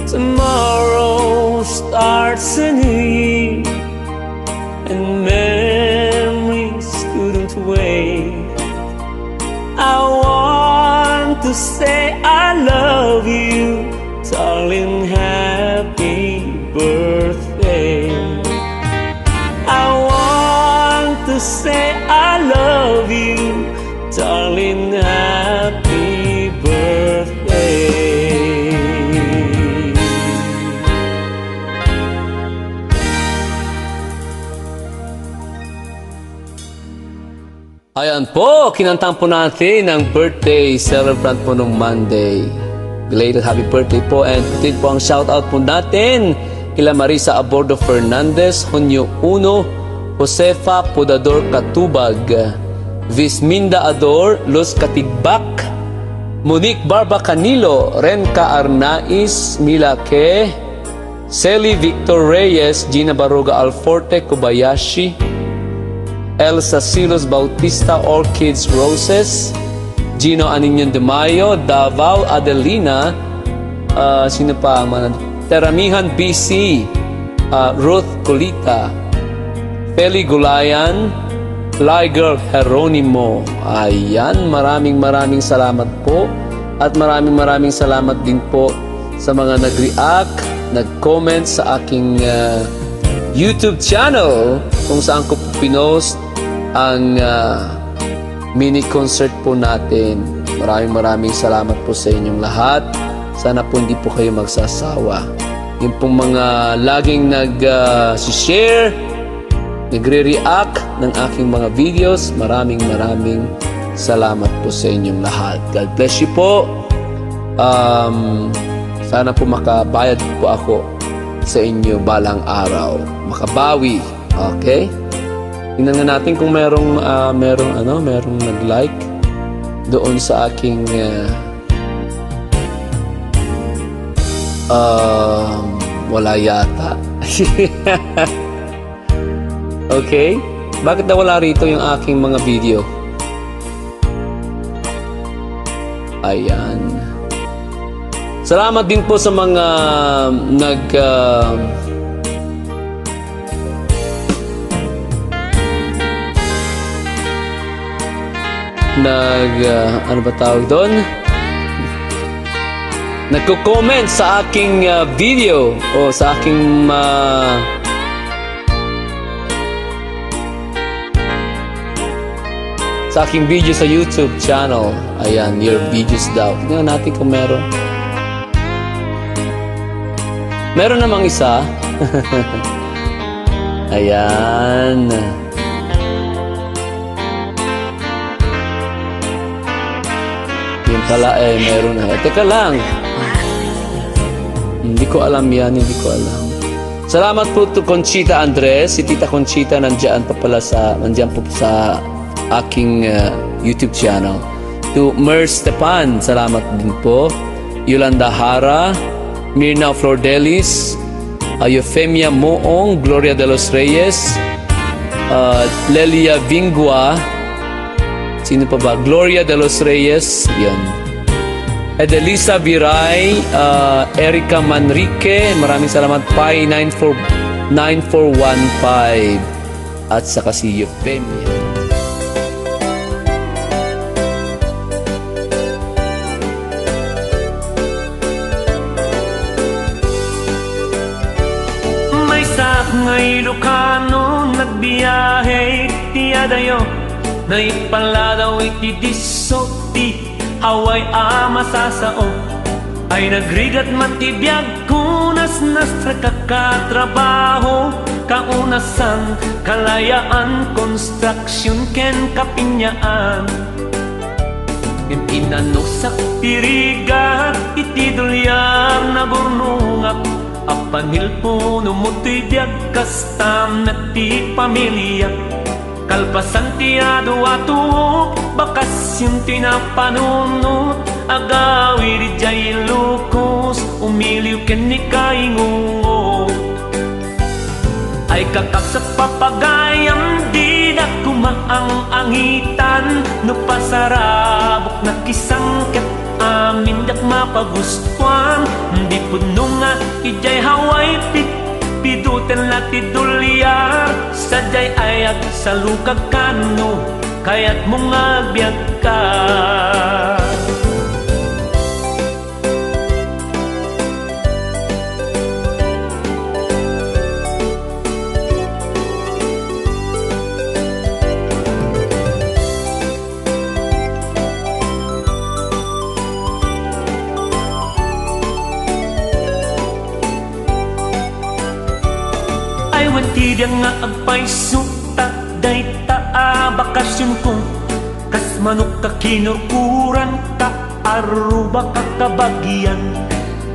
A: Tomorrow starts a new year, and memories couldn't wait. I want to say I love you, darling, happy birthday. I want to say I love you, darling, happy birthday. Ayan po, kinantang po natin ang birthday celebrant po nung Monday. Belated happy birthday po, and pitid po ang shoutout po natin kila Marisa Abordo Fernandez, Hunyo Uno, Josefa Podador Katubag, Visminda Ador, Luz Katigbak, Monique Barba Canilo, Renka Arnaiz, Mila Ke, Celi Victor Reyes, Gina Baruga Alforte Kobayashi, Elsa Silos Bautista, Orchids Roses, Gino Aninion de Mayo, Davao Adelina, sino pa ang Teramihan BC, Ruth Colita, Feli Gulayan, Fly Girl Jeronimo. Ayan, maraming salamat po, at maraming salamat din po sa mga nag-react, nag-comment sa aking YouTube channel kung saan ko po pinost ang mini concert po natin. Maraming salamat po sa inyong lahat. Sana po hindi po kayo magsasawa. Yung pong mga laging nag-share, nagre-react ng aking mga videos, maraming salamat po sa inyong lahat. God bless you po. Sana po makabayad po ako sa inyo balang araw. Makabawi. Okay? Tingnan nga natin kung merong nag-like doon sa aking wala yata. Okay? Bakit nawala rito yung aking mga video? Ayan. Salamat din po sa mga ano ba tawag doon? Nagko-comment sa aking video o sa aking video sa YouTube channel. Ayan, your videos daw. Tingnan natin kung meron. Meron namang isa. Ayan. Yun pala meron na. Teka lang. Hindi ko alam yan, hindi ko alam. Salamat po to Conchita Andres. Si Tita Conchita nandiyan po sa aking YouTube channel. To Mer Stepan, salamat din po. Yolanda Hara, Mirna Flordelis, Eufemia Moong, Gloria de los Reyes, Lelia Vingua, Sino pa ba? Gloria de los Reyes. Yan. Edelisa Viray, Erica Manrique, maraming salamat. Pi 9415 at saka si Eufemia.
B: May sak ngay Ilocano nagbiyahe tiyadayo na ipaladaw iti diso ti Hawaii masasao ay nagrigat matibiyag kunas nastra kakatrabaho kaunasan kalayaan construction ken kapinyaan ken inanosak tiriga iti dulyar na burnungak apan hilpuno mo tibiyag kastam na ti pamilya kalpasan tiyado ato bakasyon tinapanunot agawi di jay lukos umiliw ken ni kaingungo ay kakak sa papagayam di na kumaang angitan no pasarabok na kisangket amin dak mapagustuan di puno nga ijay Hawaii piduten lati dulyar sadyay ayag sa lukag kano kaya't mong agbyag ka Tibiyang nga agpay suta day taa bakasyon ko kas manok ka kinurkuran ka aruba ka kabagyan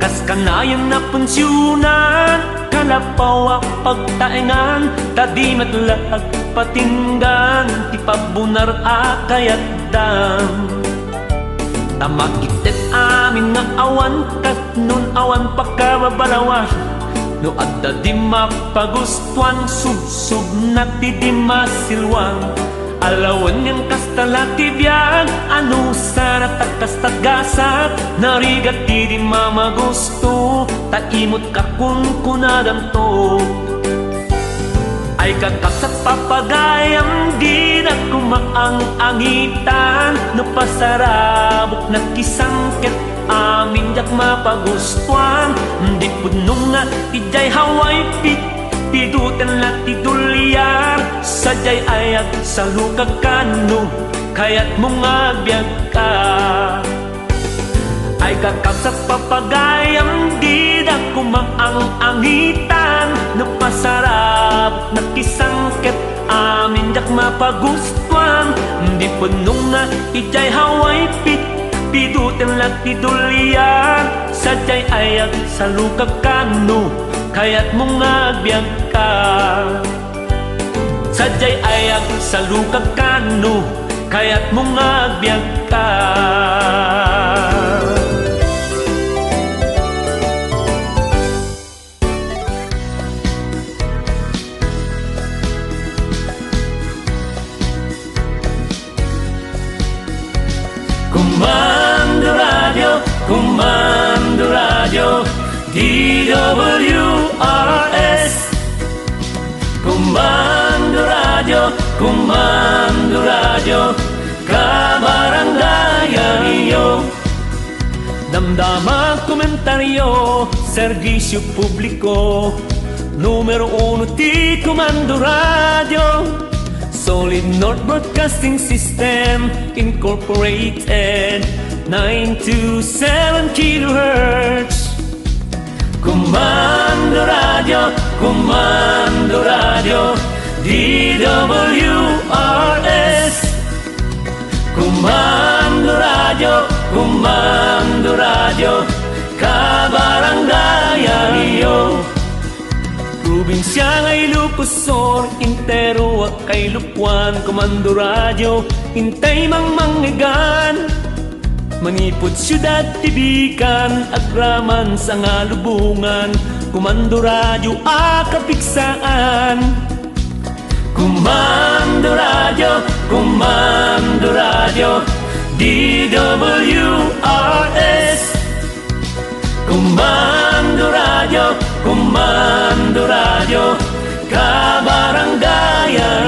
B: kas kanayan na pensyunan kalapaw pagtaengan tadi matlag patinggan ti pabunar kayat dam tamagitet amin nga awan kas nun awan pakababalawan no adda di mapagustuan sub-sub na ti di masilwang alawan yang kastala ti biyag ano sana takastaggasat narigat ti di mamagusto taimot ka kun kunadam to ay kakak sa papagayam di na kumaang angitan no pasarabok na kisangket amin yak mapagustuan di puno nga ijay Hawaii piduten lati dulyar sadyay ayag sa lukag kano kaya't mong agbyag ka ay kakak sa papagayam di na kumaang angitan no pasarap na kisangket amin yak mapagustuan di puno nga ijay Hawaii piduten lati dulyar sadyay ayag sa lukag kano kaya't mong agbyag ka sadyay ayag sa lukag kano kaya't mong agbyag ka Komando Radio DWRS Komando Radio kabarangayan iyo damdama komentaryo serbisyo publiko numero 1 ti Komando Radio Solid North Broadcasting System Incorporated 927 kHz Komando Radio DWRS Komando Radio kabarangayan iyo probinsya ngay Lupusor intero at kay Lupuan Komando Radio intay mang manggigan manipod syudad tibikan agraman sa nga lubungan Komando Radio kapiksaan Komando Radio Comando Radio, DWRS. Comando Radio, kabaranggayan.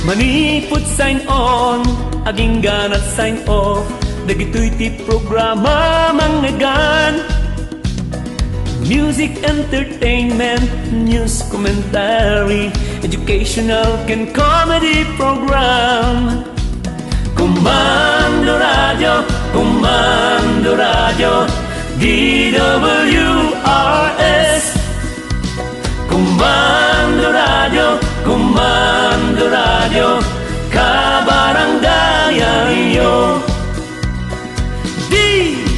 B: Manipot sign on, aging ganat sign off. Dagito'y ti programa manggagan. Music, entertainment, news, commentary, educational and comedy program. Comando Radio, DWRS. Comando Radio, kabaranggayan yo. DWRS.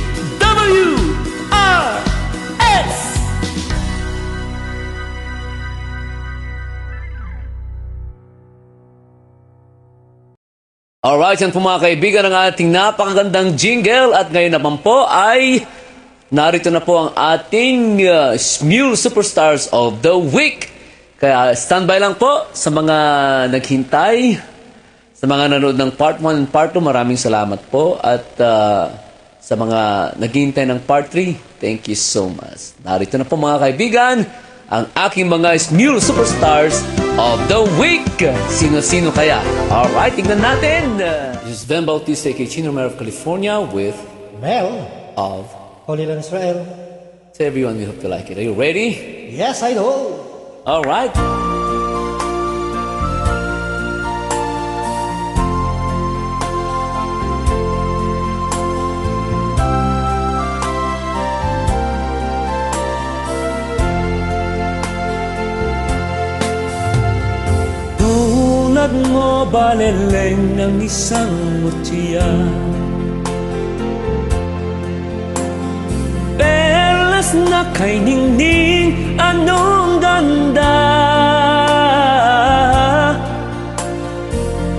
A: Alright, yan po mga kaibigan ang ating napakagandang jingle at ngayon naman po ay narito na po ang ating Mule Superstars of the Week. Kaya standby lang po sa mga naghintay, sa mga nanood ng Part 1 and Part 2, maraming salamat po. At sa mga naghihintay ng Part 3, thank you so much. Narito na po mga kaibigan ang aking mga Mule Superstars of the Week. Sino-sino kaya? Alright, tignan natin. This is VHEN Bautista, kay Chino Romero of California with
C: Mel
A: of
C: Holy Land Israel.
A: to everyone. We hope you like it. Are you ready?
C: Yes, I do.
A: Alright.
B: Tulad mo baleleng ng isang mutya, perlas na kay ningning, anong ganda.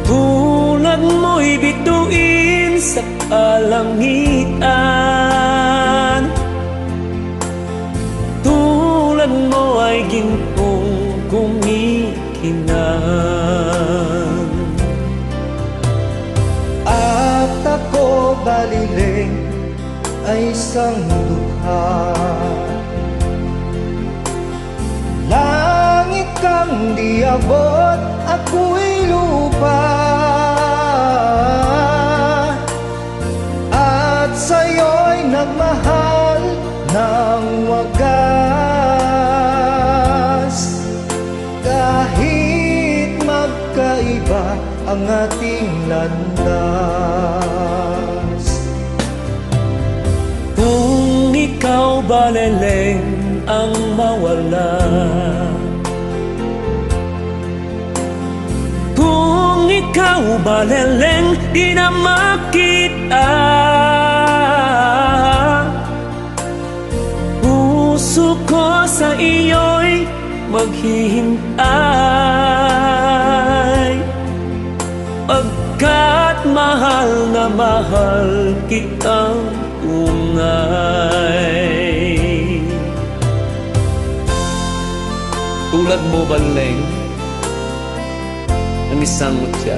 B: Tulad mo'y bituin sa kalangitan, tulad mo ay gintong kumikinang.
C: At ako baliling ay isang dukha, langit kang diabot, ako'y lupa. At sa'yo'y nagmahal ng wagas. Kahit magkaiba ang ating landas.
B: Kung ikaw baleleng ang mawala, kung ikaw baleleng di na makita, puso ko sa iyo'y maghihintay, pagkat mahal na mahal kitang tunay.
A: Tulad mo baleng ng isang mutya,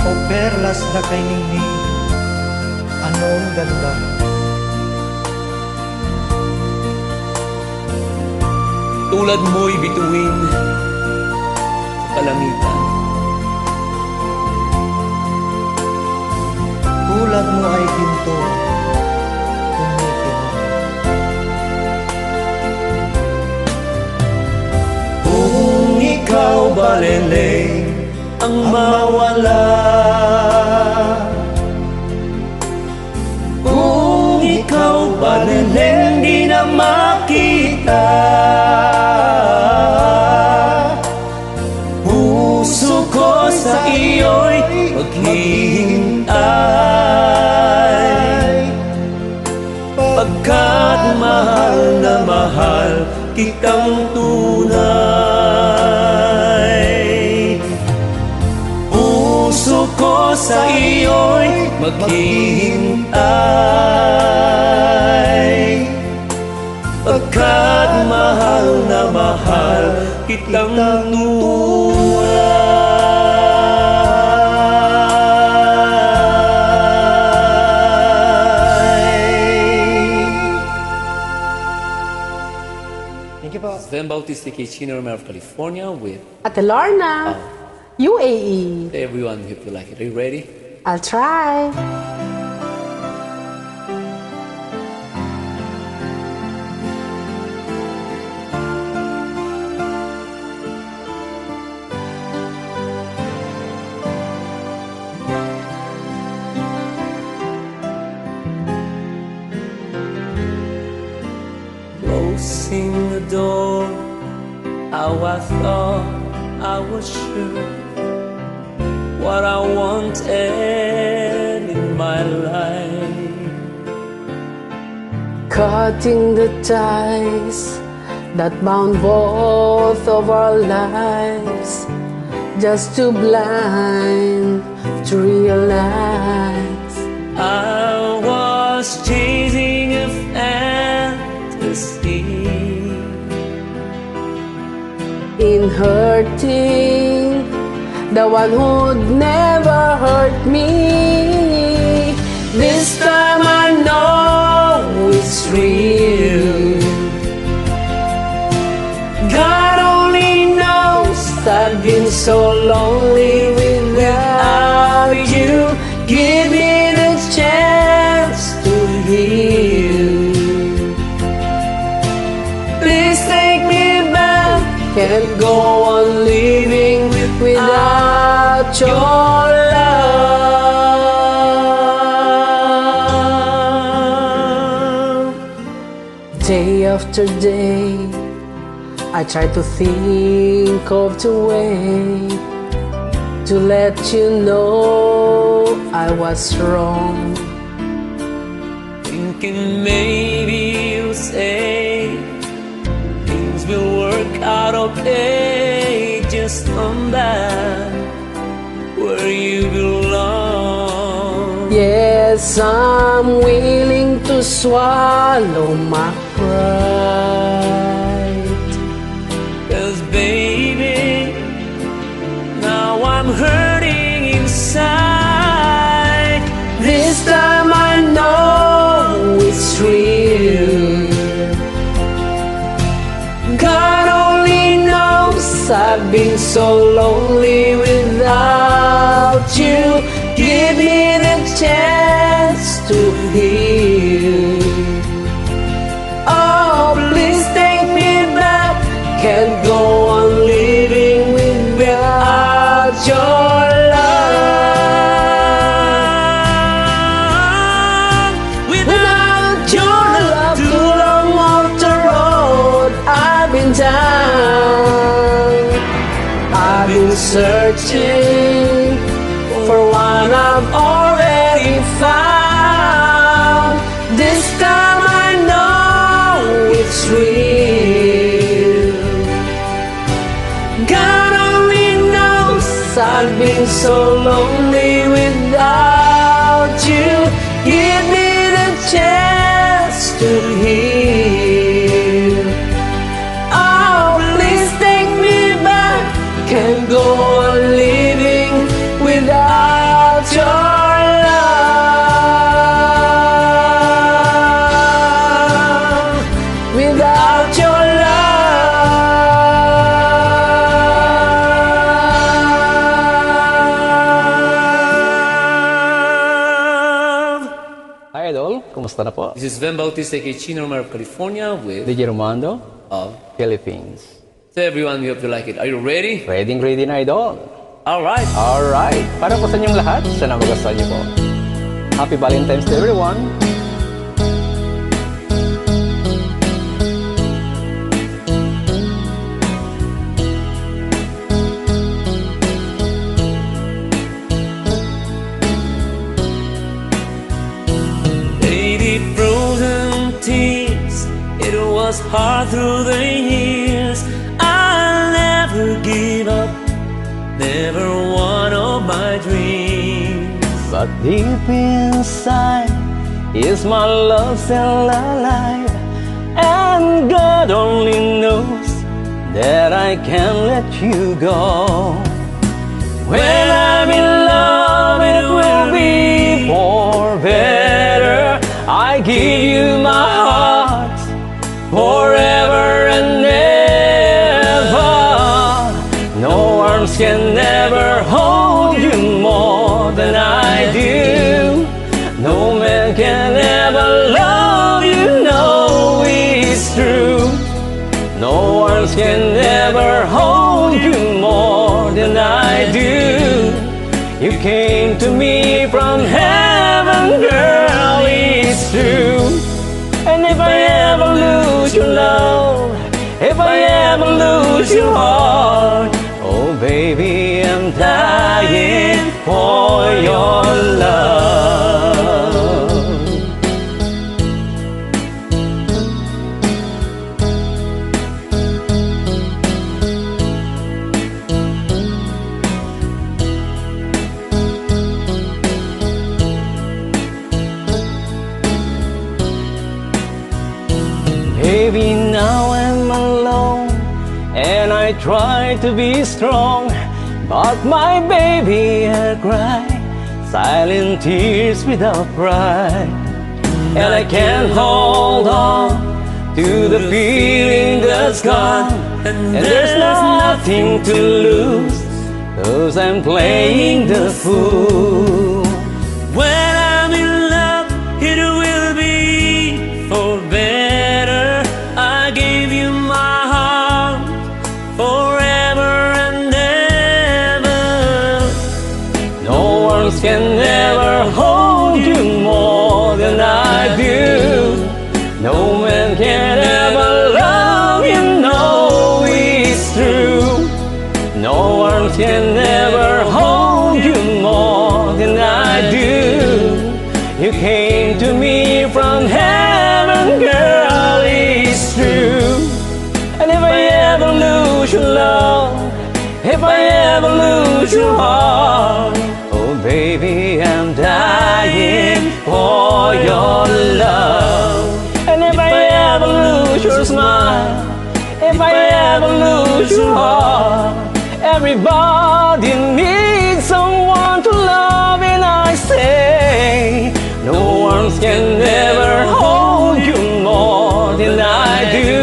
C: O perlas na kay ningning, anong ganda.
A: tulad mo'y bituin sa kalangitan,
C: Tulad mo ay ginto, kumikinang.
B: Kung ikaw baleleng ang mawala, kung ikaw baleleng di na makita, puso ko sa iyo'y maghihintay, pagkat mahal na mahal kitang tunay. Puso ko sa iyo'y maghihintay,
A: pagkat mahal na mahal kitang tunay.
C: Thank you po.
A: VHEN Bautista kay Chino Romero of California with
D: Ate Lorna, UAE.
A: everyone. Hope you like it. Are you ready?
D: I'll try.
A: Closing the door, how I thought I was sure what I wanted in my life.
D: Cutting the ties that bound both of our lives, just too blind to realize
A: I was chasing a fantasy,
D: in hurting the one who'd never hurt me. This time I know it's real. God only knows I've been so lonely without you. Give me the chance to heal. Please take me back. Can't go on living without your love. Day after day, I try to think of the way to let you know I was wrong.
A: thinking maybe you'll say things will work out okay. Just come back where you belong.
D: Yes, I'm willing to swallow my pride.
A: 'Cause baby, now I'm hurting inside.
D: This time I know it's real. God only knows I've been so lonely without you. Give me the chance to heal. Oh, please take me back. Can't go on living without your love. Without your love, too long off the road I've been down. I've been searching for one I've already found. This time I know it's real. God only knows I've been so lonely without you. Give me the chance to heal. Oh, please take me back. Can't go on living without your love. Without your love.
E: Hi Idol, kumusta na po?
A: This is VHEN Bautista kay Chino Romero of California with
E: DJ Romando,
A: of
E: Philippines.
A: So everyone, we hope you like it. Are you ready?
E: Ready na Idol.
A: Alright.
E: Alright, para po sa inyong lahat, sana magustuhan niyo po. Happy Valentine's Day everyone!
A: Baby, frozen tears, it was hard through the years. I'll never give up, never one of my dreams.
E: But deep inside, is my love still alive? and God only knows that I can't let you go. When I'm in love, it will be for better. I give you my heart forever and ever. No arms can ever hold you more than I do. No man can ever love you, no, it's true. No arms can ever hold you more than I do. You came to me from heaven, girl, it's true. And if I ever lose your love, if I ever lose your heart, oh baby, I'm dying for your love. Baby, now I'm alone and I try to be strong, but my baby, I cry silent tears without pride. And I can't hold on to the feeling that's gone, and there's nothing to lose, 'cause I'm playing the fool.
B: When I'm in love, it will be for better. I gave you my heart forever and ever.
E: No arms can ever hold you more than I do. No man can ever love you, no, it's true. No arms can ever hold you more than I do. You came to me from heaven, girl, it's true. And if I ever lose your love, if I ever lose your heart, oh baby, I'm dying for your love. And if I ever lose your smile, if I ever lose your heart, everybody needs someone to love, and I say, no arms can ever hold you more than I do.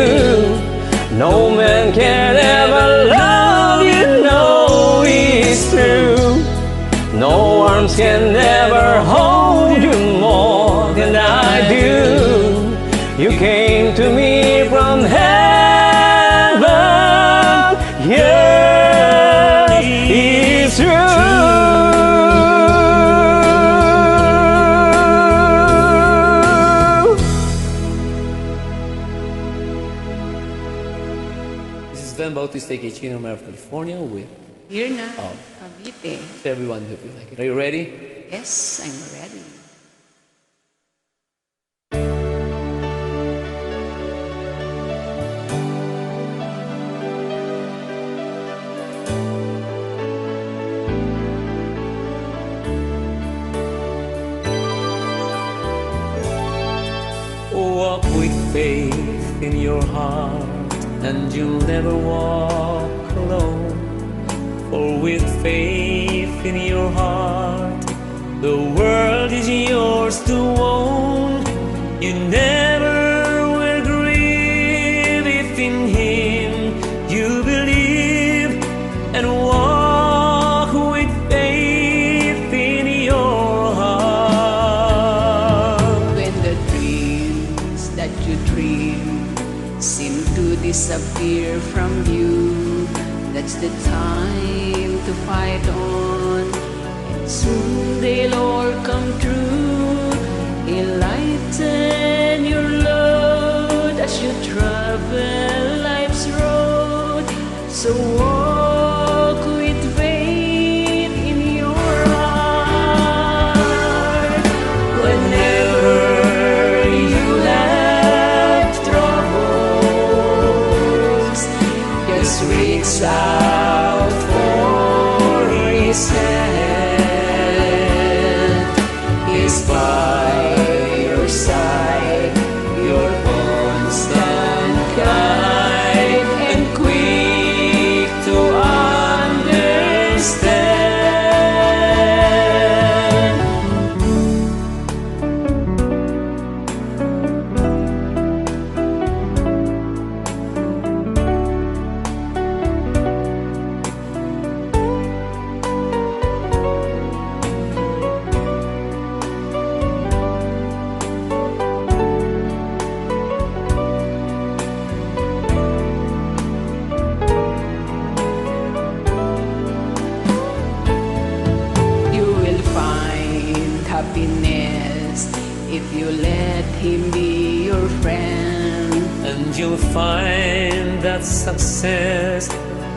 E: No man can ever love you, no, it's true. No arms can ever hold you more than I do. You came to me from heaven, yeah, it's true.
A: This is VHEN Bautista, Chino Romero of California with
F: Here na, Cavite.
A: everyone. Hope you like it. Are you ready?
F: Yes, I'm ready.
B: Walk with faith in your heart, and you'll never walk alone. For with faith in your heart, the world is yours to own. You never will grieve if in Him you believe and walk with faith in your heart.
F: When the dreams that you dream seem to disappear from you, that's the time to fight on, and soon they'll all come true. Enlighten your load as you travel life's road. So walk with faith in your heart. Whenever you have troubles, just reach out for His hand. He's by your side, your constant happiness if you let him be your friend.
B: And you'll find that success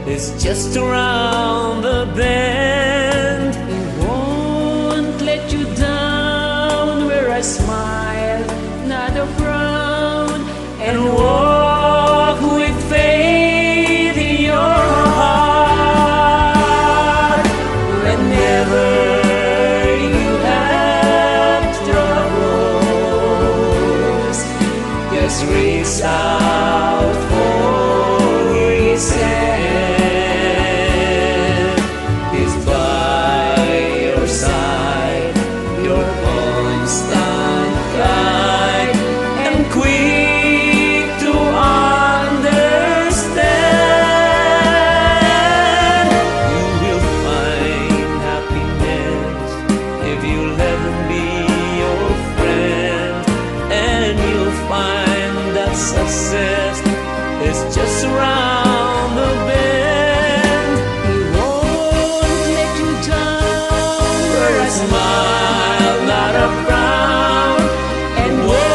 B: is just around the bend.
F: He won't let you down where I smile, not a frown, and walk with faith in your heart. Whenever you have troubles, just reach out for his hand. He's by your side, your constant guide, and quick to understand.
B: You will find happiness if you let him be your friend. And you'll find that success is just around the bend.
F: He won't let you down where I
B: Smile, not a frown,
F: and
B: walk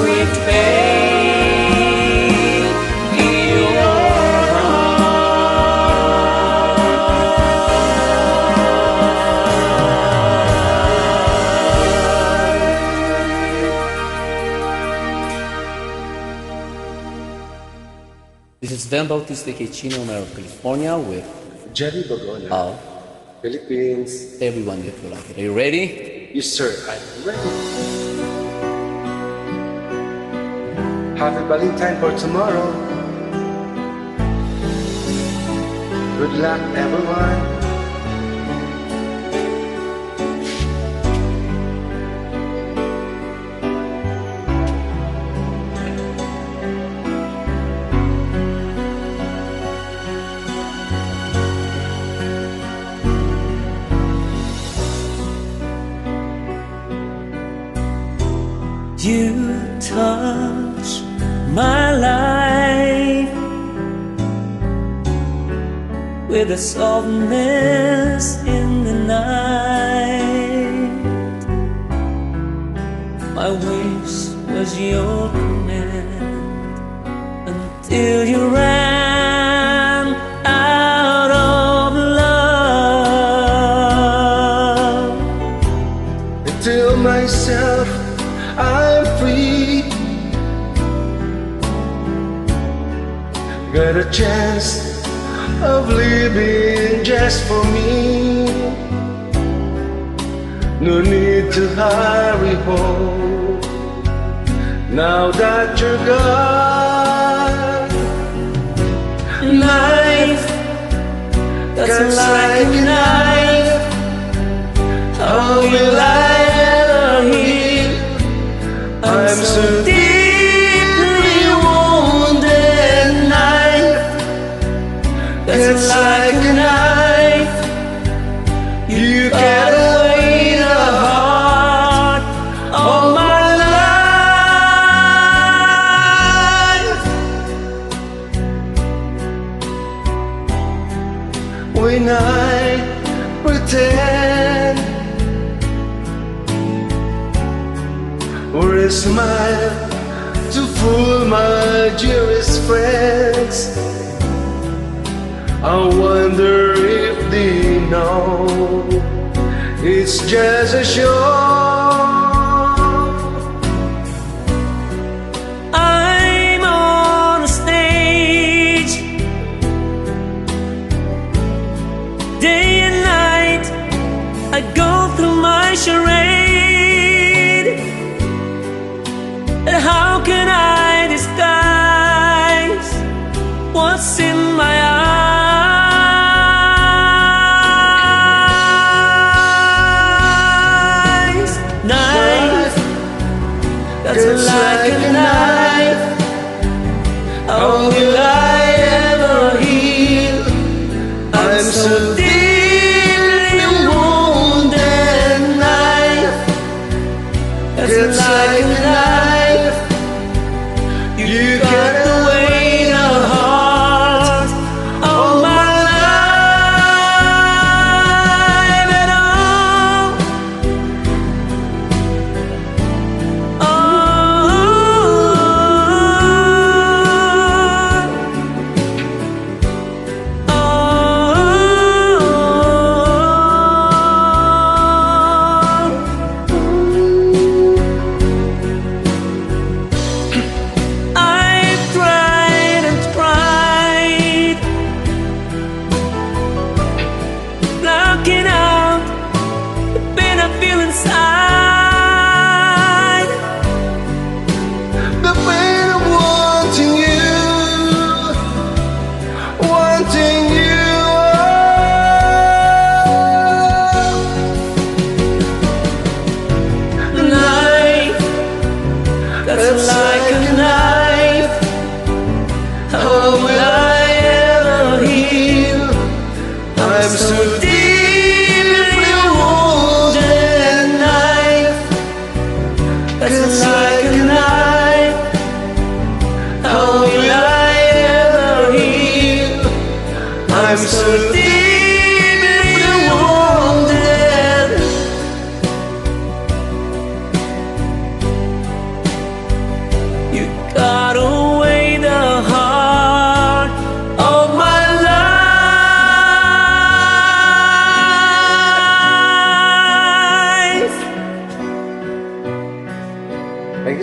B: with faith in your
A: This is VHEN Bautista, Chino Romero, California, with
C: Jerry Bogola,
A: all
C: Philippines.
A: everyone if you like it. Are you ready?
C: Yes, sir. I'm ready. Happy Valentine for tomorrow. Good luck, everyone.
B: You touch my life with a softness in the night. My wish was your command until you ran out of love.
C: I tell myself I'm free. Got a chance of living just for me. No need to hurry home now that you're gone.
B: Knife, that's
C: Cuts
B: like a knife. How will I ever heal?
C: I'm so
B: deeply wounded. Knife, that's like a knife.
C: you
B: Cut
C: can
B: away the heart of my life.
C: when I pretend or a smile to fool my dearest friends. I wonder if they know it's just a show.
B: I'm on a stage, day and night. I go through my charade. And how can I disguise what's in my eyes? Knife, that's
C: It's
B: like a knife. How will I ever heal? I'm so deeply wounded. Knife,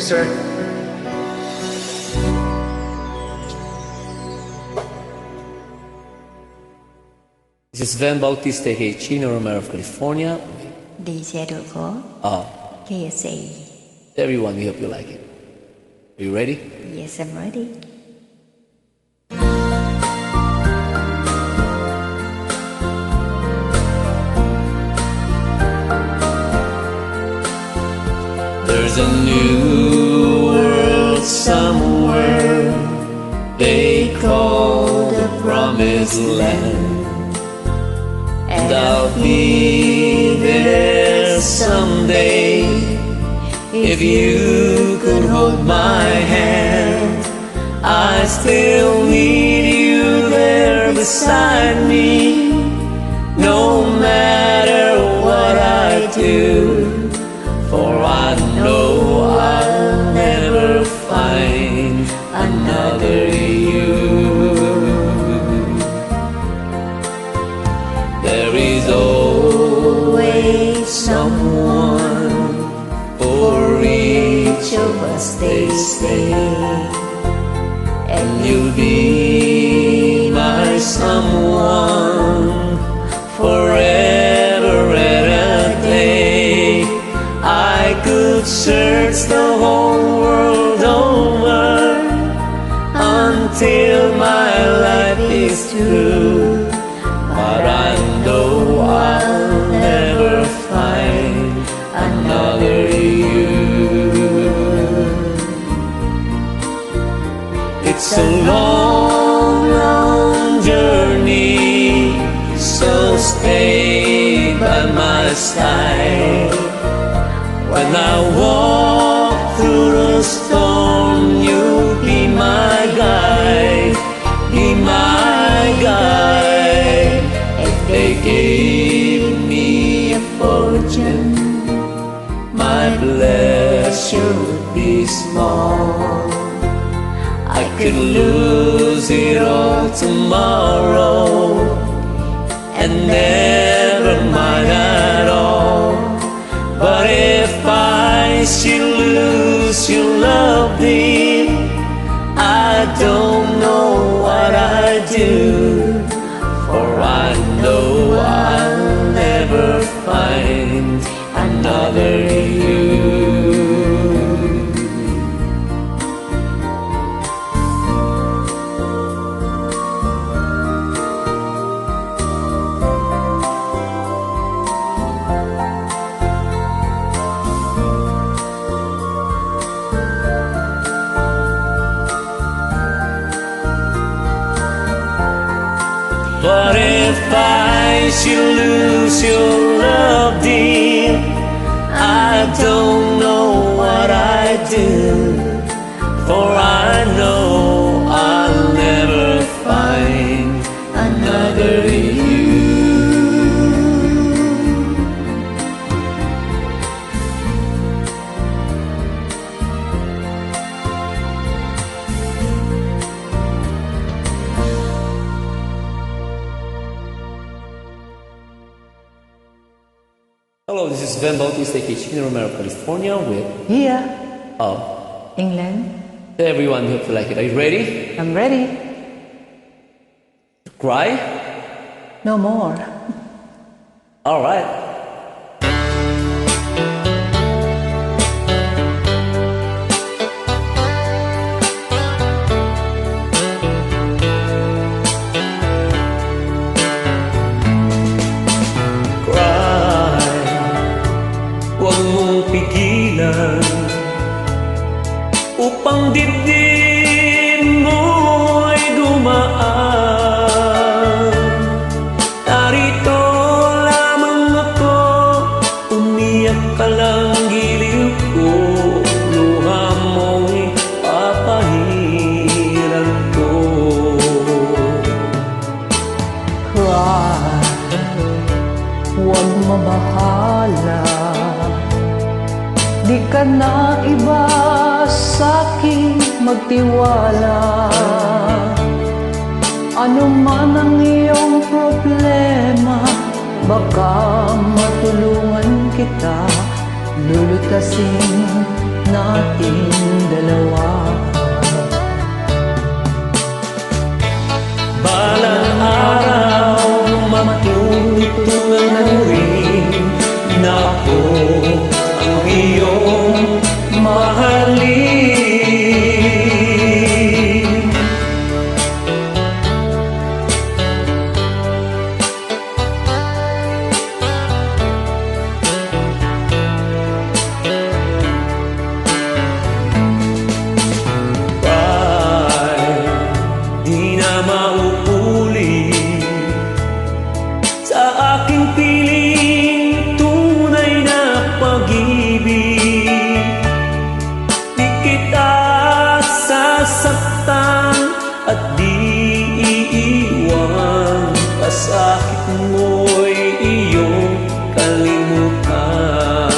C: sir.
A: This is VHEN Bautista, aka Chino Romero of California.
G: DJ Roko,
A: Oh,
G: KSA.
A: everyone, we hope you like it. Are you ready?
G: Yes, I'm ready.
A: There's a new world somewhere they call the Promised Land, and I'll be there someday if you could hold my hand. I still need you there beside me, no matter what I do, for I know I'll never find another you. There is always someone for each of us, they say, and you'll be my someone forever and a day. I could search the whole world over until my life is through, but I know I'll never find another you. It's a long, long journey, so stay by my side. When I walk through the storm, you'll be my guide, be my guide. If they gave me a fortune, my pleasure would be small. I could lose it all tomorrow and never mind at all. But if I should lose your love, dear, I don't know what I'd do, for I know I'll never find another you. But if I should lose your love, dear, I don't know what I'd do, for I know I'll never find another you. Hello, this is VHEN Bautista, aka Chino Romero of California with
G: Here,
A: oh,
G: England.
A: everyone, hope you like it. Are you ready?
G: I'm ready.
A: Cry?
G: No more.
A: All right. Pigilan upang dibdib mo'y gumaan. Narito lamang ako, umiyak ka lang giliw ko, luha mo'y papahiran ko.
G: Cry, huwag mabahala. Di ka na iba sa'kin magtiwala. Ano man ang iyong problema, baka matulungan kita. Lulutasin nating dalawa.
B: Balang araw matutunan rin na ako ang iyong mahalin. Di na mauulit sa aking piling tunay na pag-ibig. Di kita sasaktan at di iiwan, pasakit mo'y iyong kalimutan.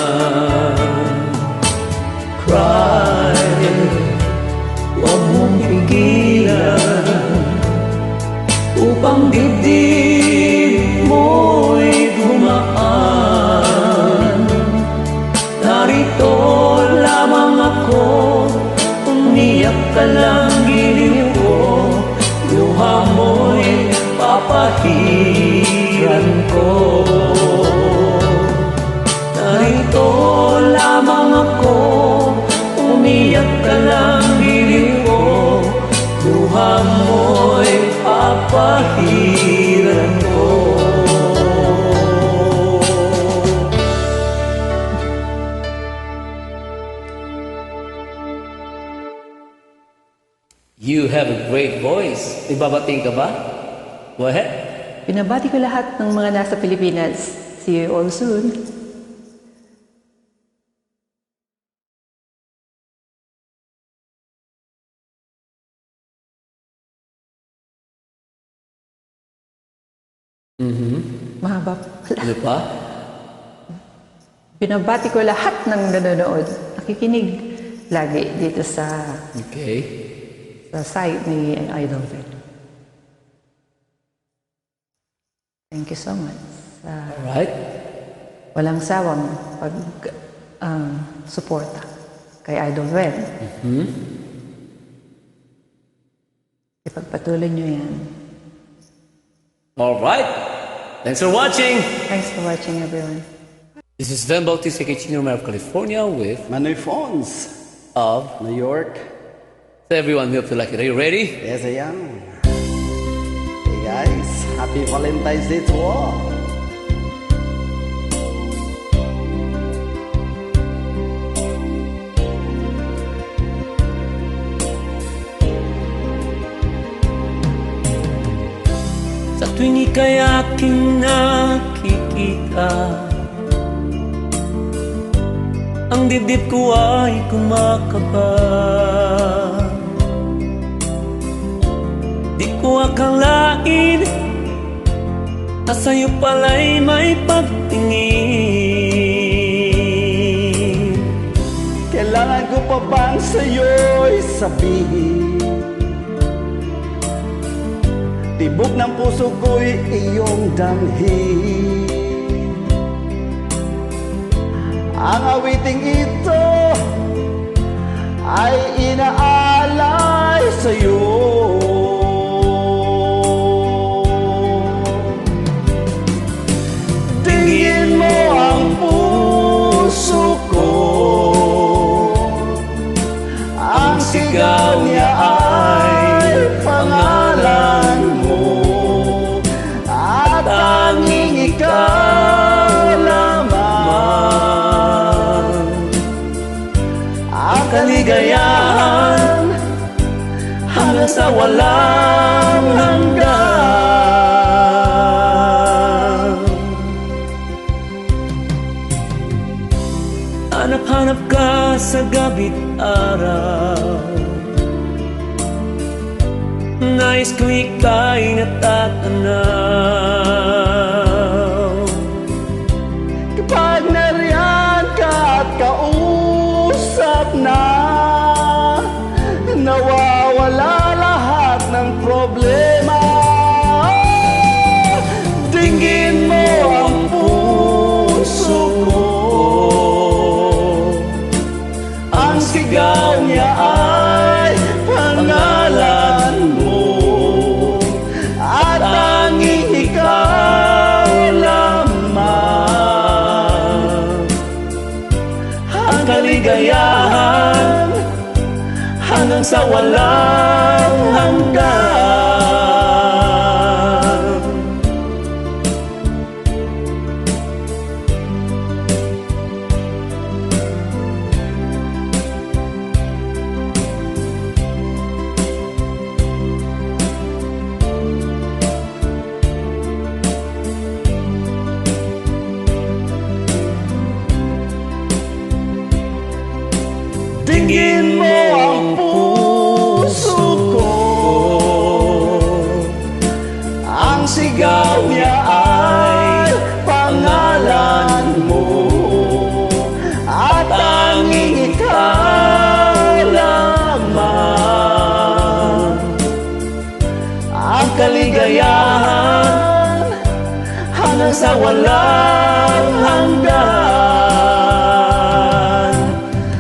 B: Cry, huwag mong pigilan, upang dibdib mo'y gumaan. Narito lamang ako, umiyak ka lang giliw ko, luha mo'y papahiran ko. Narito lamang ako, umiyak ka lang giliw ko, luha mo'y papahiran ko.
A: You have a great voice. Ibabating ka ba? Go ahead.
H: Binabati ko lahat ng mga nasa Pilipinas. See you all soon. Mahaba pala.
A: Ano pa?
H: Binabati ko lahat ng nanonood. Nakikinig lagi dito sa
A: Okay.
H: site ni Idol VHEN. Thank you so much.
A: Alright.
H: Walang sawang suporta kay Idol VHEN. Ipagpatuloy nyo yan.
A: Alright. Thanks for watching.
H: Thanks for watching, everyone.
A: This is VHEN Bautista, Chino Romero of California with
E: Manoy Phones,
A: of.
E: New York.
A: So everyone, we hope you like it. Are you ready?
E: Yes, I am. Hey guys, happy Valentine's Day to all.
B: Sa tuwing ika'y aking nakikita, ang dibdib ko ay kumakaba. Di ko akalain na sa'yo pala'y may pagtingin.
E: Kailangan ko pa bang sa'yo'y sabihin? Tibok ng puso ko'y iyong damhin. Ang awiting ito ay inaalay sa'yo. Tingin mo ang puso ko, ang sigaw niya ay pangalan mo, at tanging ikaw lamang ang kaligayahan hanggang sa walang hanggan.
B: Hanap-hanap ka sa gabi't araw, nais ko ika'y natatanaw.
E: Kapag nariyan ka at kausap na, nawawala lahat ng problema. Dinggin mo ang puso ko, ang sa walang hanggan. Tingin mo ang puso ko, ang sigaw niya ay pangalan mo, at tanging ikaw lamang ang kaligayahan hanggang sa walang hanggan.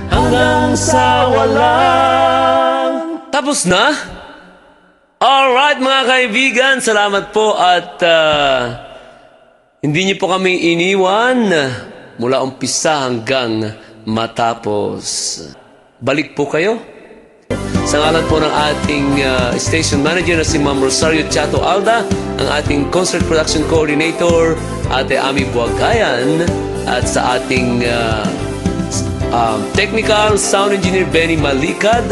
E: Hanggang sa walang...
A: Tapos na? Alright mga kaibigan, salamat po at hindi niyo po kami iniwan mula umpisa hanggang matapos. Balik po kayo. Sa ngalan po ng ating station manager na si Ma'am Rosario Chato Alda, ang ating concert production coordinator, Ate Ami Buagayan, at sa ating technical sound engineer Benny Malikad,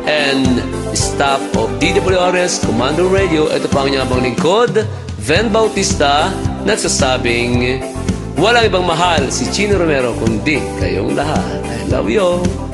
A: and staff of DWRS Commando Radio. Ito po ang inyong abang lingkod, VHEN Bautista, nagsasabing walang ibang mahal si Chino Romero kundi kayong lahat. I love you all.